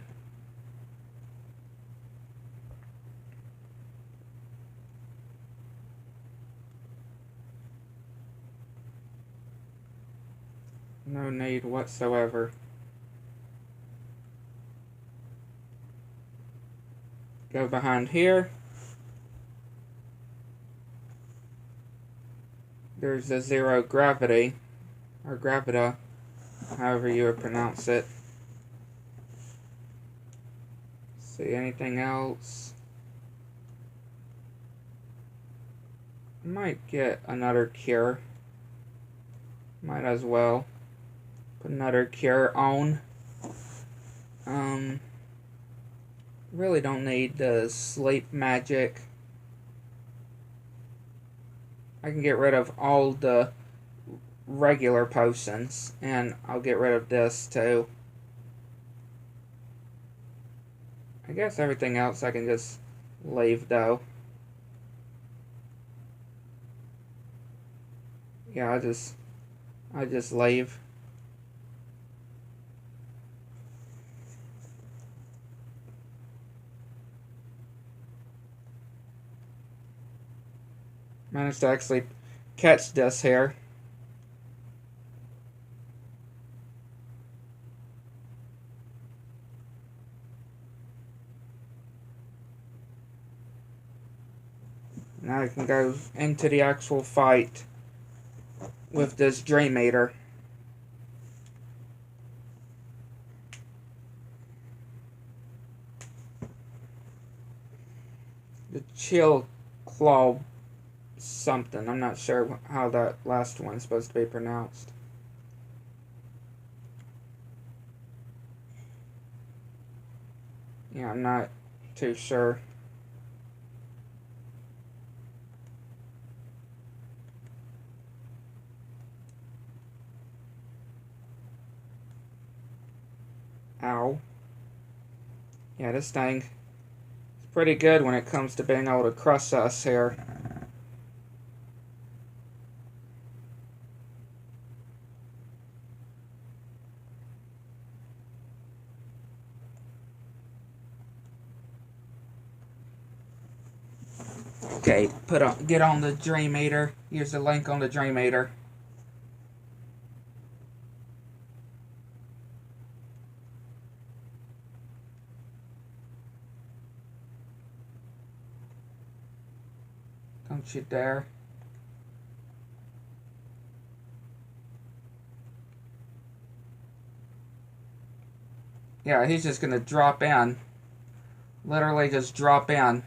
No need whatsoever. Go behind here. There's a zero gravity, or gravita, however you would pronounce it. See anything else? Might get another cure. Might as well put another cure on. Really don't need the sleep magic. I can get rid of all the regular potions, and I'll get rid of this too. I guess everything else I can just leave though. Yeah, I just leave. Managed to actually catch this here. Now I can go into the actual fight with this Dream Eater. The Chill Claw something. I'm not sure how that last one's supposed to be pronounced. Yeah, I'm not too sure. Ow. Yeah, this thing is pretty good when it comes to being able to crush us here. Okay, get on the Dream Eater. Here's the link on the Dream Eater. Don't you dare. Yeah, he's just gonna drop in. Literally just drop in.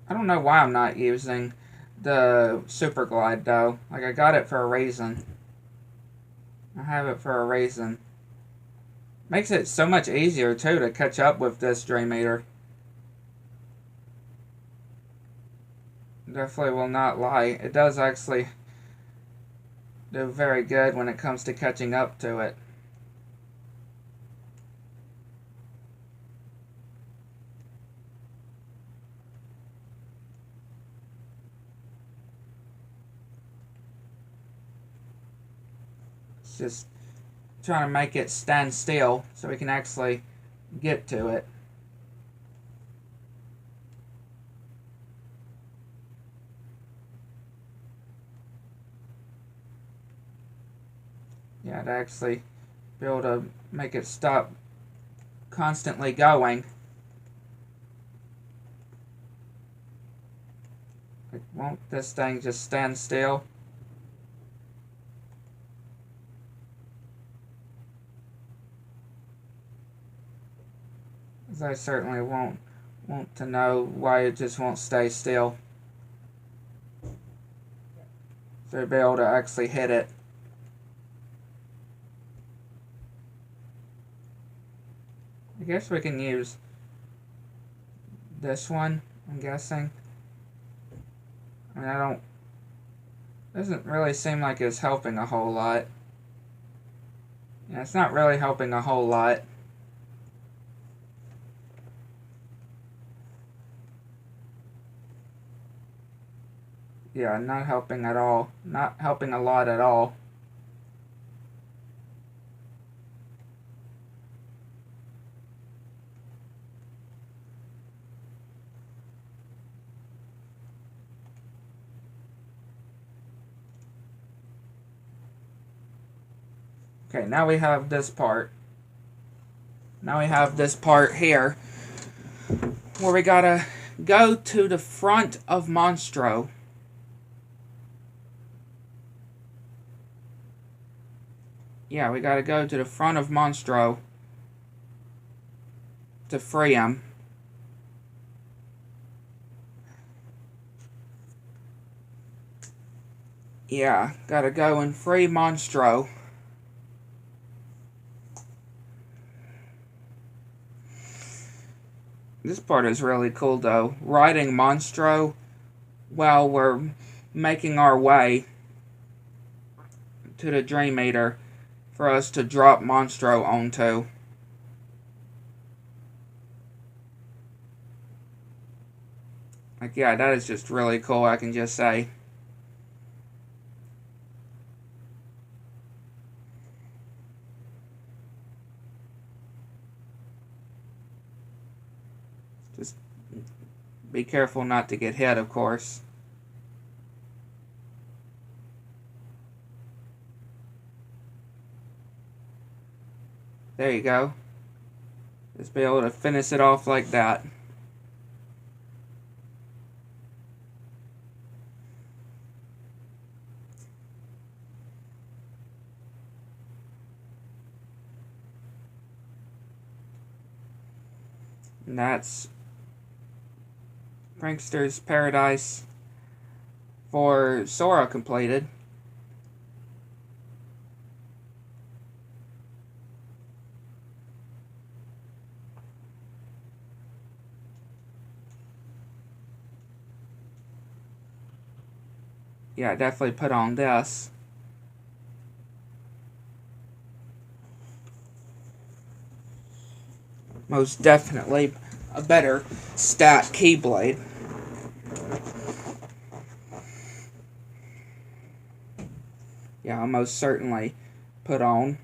I don't know why I'm not using the Super Glide though. Like, I got it for a reason. I have it for a reason. Makes it so much easier too to catch up with this Dream Eater. Definitely will not lie. It does actually do very good when it comes to catching up to it. It's just trying to make it stand still so we can actually get to it. Yeah, to actually be able to make it stop constantly going. Like, won't this thing just stand still? As I certainly won't want to know why it just won't stay still. So to be able to actually hit it. I guess we can use this one, I'm guessing. I mean, doesn't really seem like it's helping a whole lot. Yeah, it's not really helping a whole lot. Yeah, not helping at all. Not helping a lot at all. Okay, now we have this part. Now we have this part here where we gotta go to the front of Monstro. Yeah, we gotta go to the front of Monstro to free him. Yeah, gotta go and free Monstro. This part is really cool though. Riding Monstro while we're making our way to the Dream Eater for us to drop Monstro onto. Like, yeah, that is just really cool, I can just say. Just be careful not to get hit, of course. There you go. Just be able to finish it off like that. And that's Prankster's Paradise for Sora completed. Yeah, definitely put on this. Most definitely a better stat Keyblade. Yeah, I'll most certainly put on.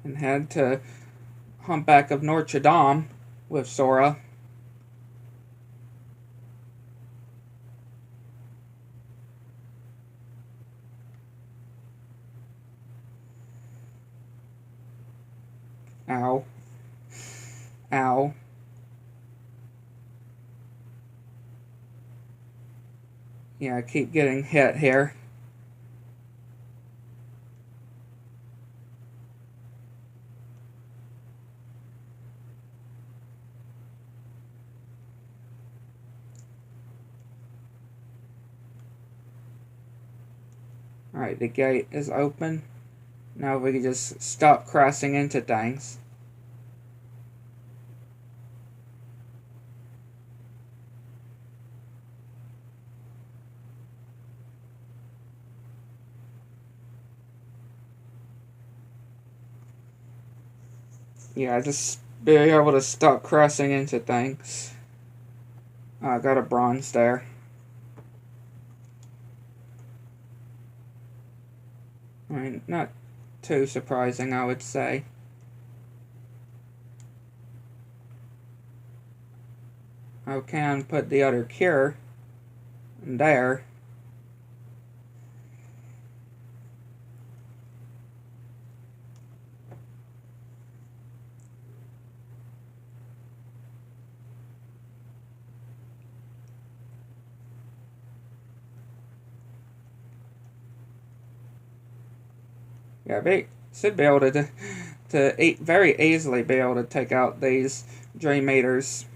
And head to Humpback of Notre Dame with Sora. Ow. Ow. Yeah, I keep getting hit here. Alright, the gate is open. Now we can just stop crashing into things. Yeah, just be able to stop crashing into things. I got a bronze there. I mean, not too surprising, I would say. I can put the other cure in there. Yeah, should be able to very easily be able to take out these Dream Eaters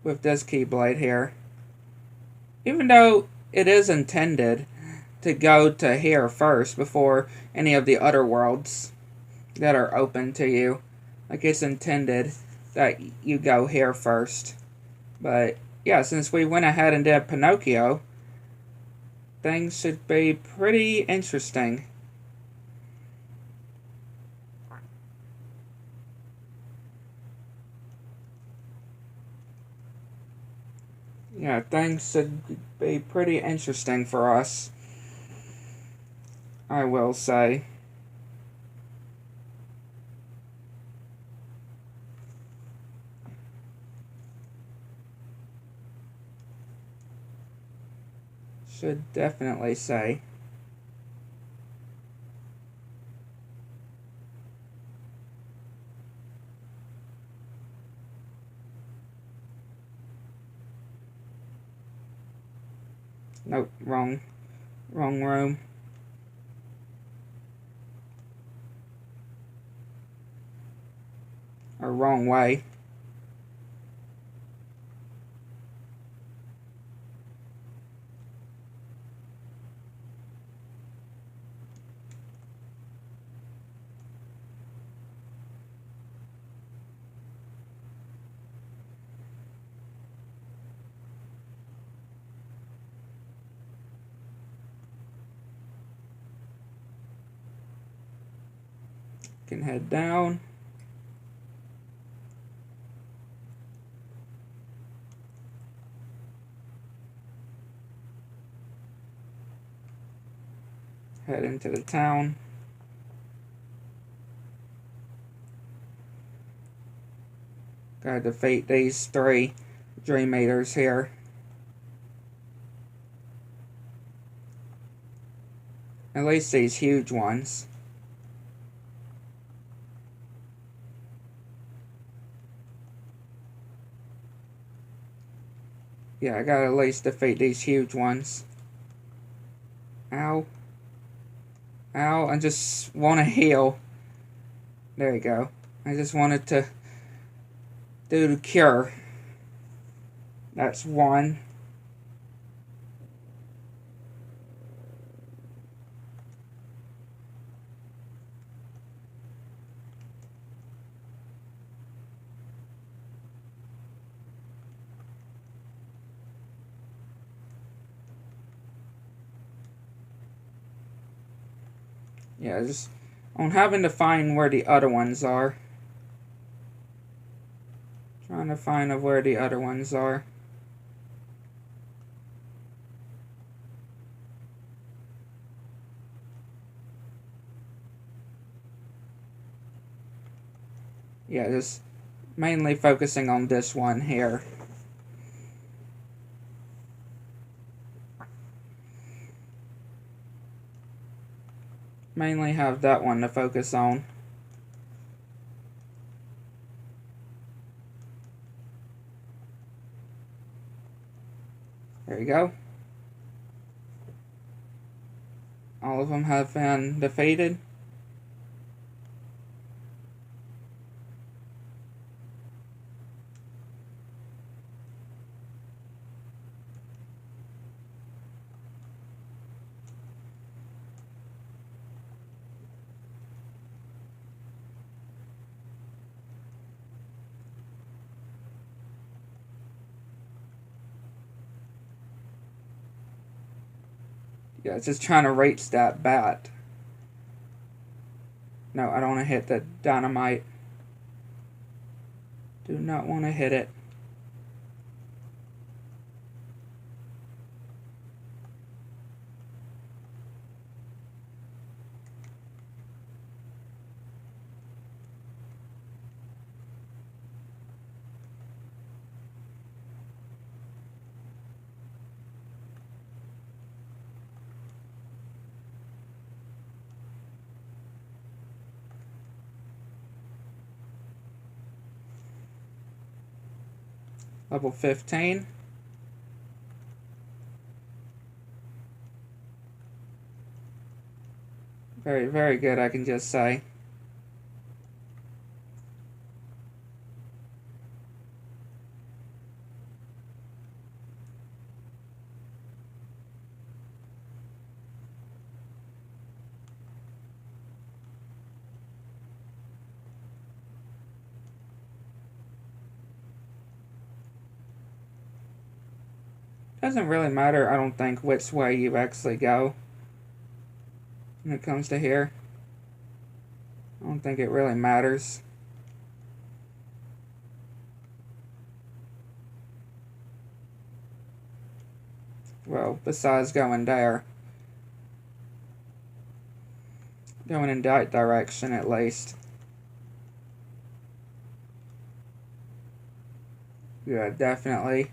with this Keyblade here. Even though it is intended to go to here first before any of the other worlds that are open to you. Like, it's intended that you go here first. But yeah, since we went ahead and did Pinocchio, things should be pretty interesting. Yeah, things should be pretty interesting for us, I will say. Should definitely say. Nope, wrong room. Or wrong way. Can head down. Head into the town. Gotta defeat these 3 Dream Eaters here. At least these huge ones. Yeah, I gotta at least defeat these huge ones. Ow. Ow, I just want to heal. There you go. I just wanted to do the cure. That's 1. Yeah, just I'm having to find where the other ones are. Trying to find where the other ones are. Yeah, just mainly focusing on this one here. Mainly have that one to focus on. There you go. All of them have been defeated. Yeah, just trying to reach that bat. No, I don't want to hit the dynamite. Do not want to hit it. Level 15. Very, very good, I can just say. doesn't really matter, I don't think, which way you actually go when it comes to here. I don't think it really matters. Well, besides going there. Going in that direction, at least. Yeah, definitely.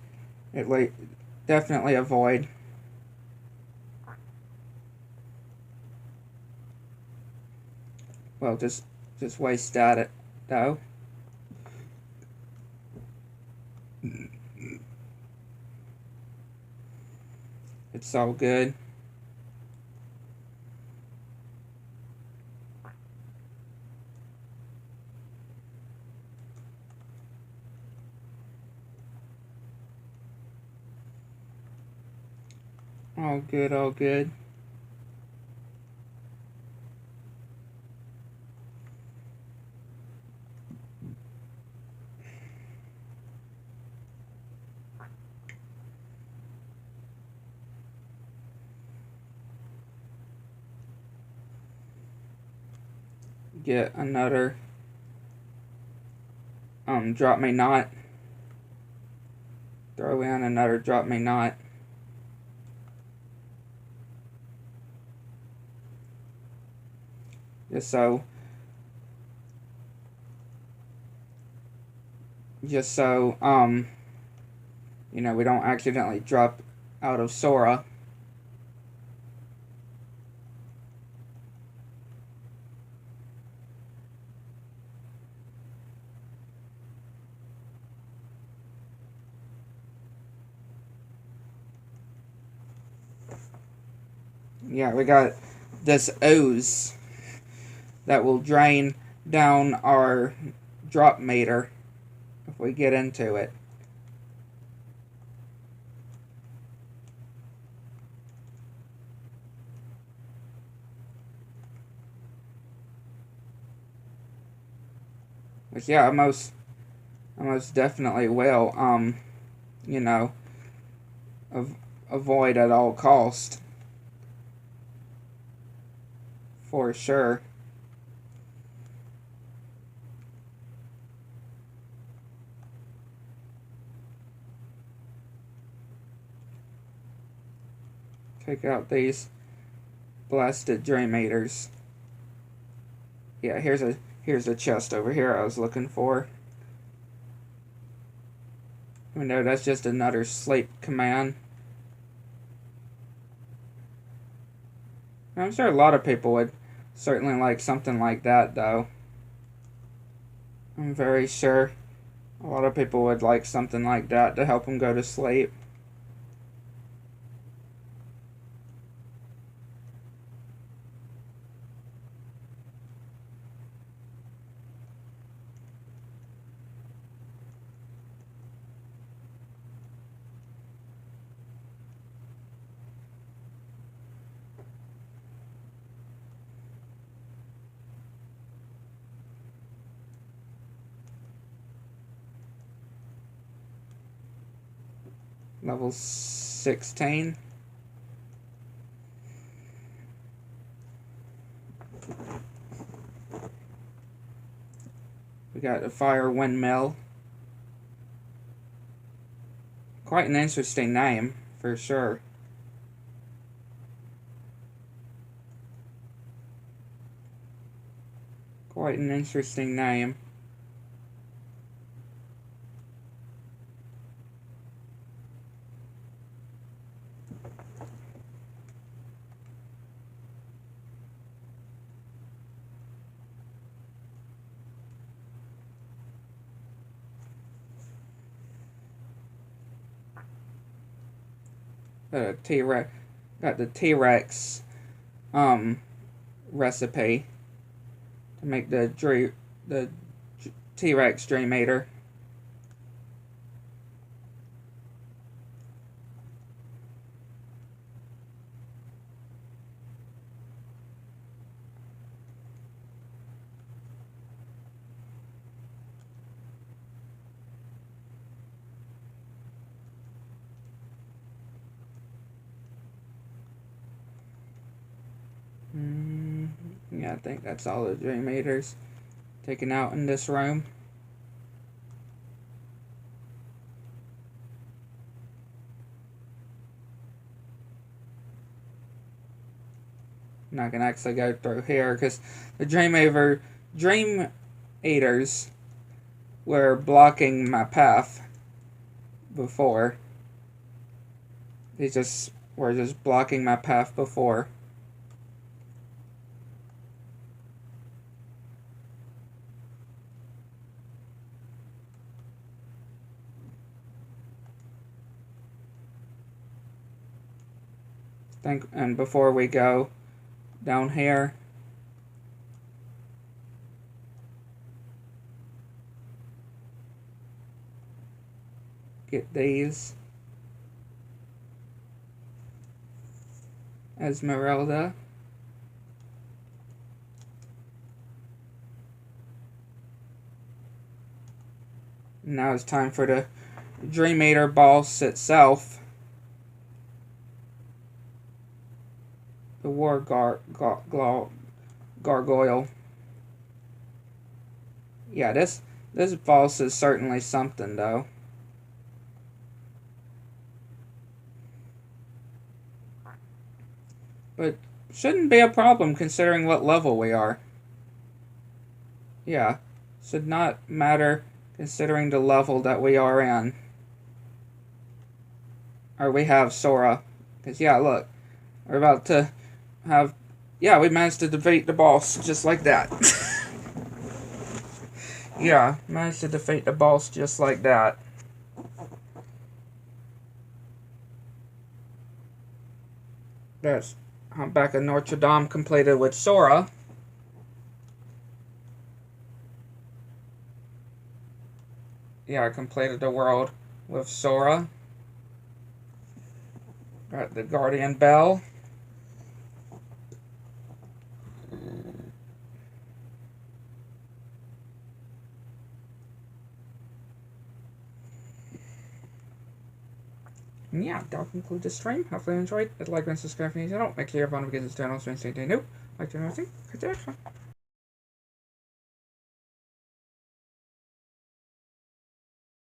Definitely avoid. Well, just waste at it, though. It's all good. All good, all good. Get another drop me not. Throw in another drop me not. Just so you know, we don't accidentally drop out of Sora. Yeah, we got this ooze that will drain down our drop meter if we get into it. Which, yeah, I most definitely will, you know, avoid at all cost. For sure. Take out these blasted Dream Eaters. Yeah, here's a chest over here I was looking for. I know that's just another sleep command. I'm sure a lot of people would certainly like something like that, though. I'm very sure a lot of people would like something like that to help them go to sleep. Level 16. We got a fire windmill. Quite an interesting name, for sure. Quite an interesting name. T-Rex, got the T-Rex recipe to make the T-Rex Dream Eater. Yeah, I think that's all the Dream Eaters taken out in this room. I'm not gonna actually go through here because the Dream Eaters were blocking my path before. They just were just blocking my path before. And before we go down here, get these. Esmeralda. Now it's time for the Dream Eater boss itself. The War Gargoyle. Yeah, this boss is certainly something, though. But shouldn't be a problem considering what level we are. Yeah, should not matter considering the level that we are in. Or we have Sora. Because, yeah, look. We're about to have... Yeah, we managed to defeat the boss just like that. Yeah, managed to defeat the boss just like that. That's back in Notre Dame completed with Sora. Yeah, I completed the world with Sora. Got the Guardian Bell. And yeah, that'll conclude the stream. Hopefully you enjoyed. Hit like and subscribe if you don't. Make sure you have notifications turn on so you stay new. Like to know, see. Catch you next time.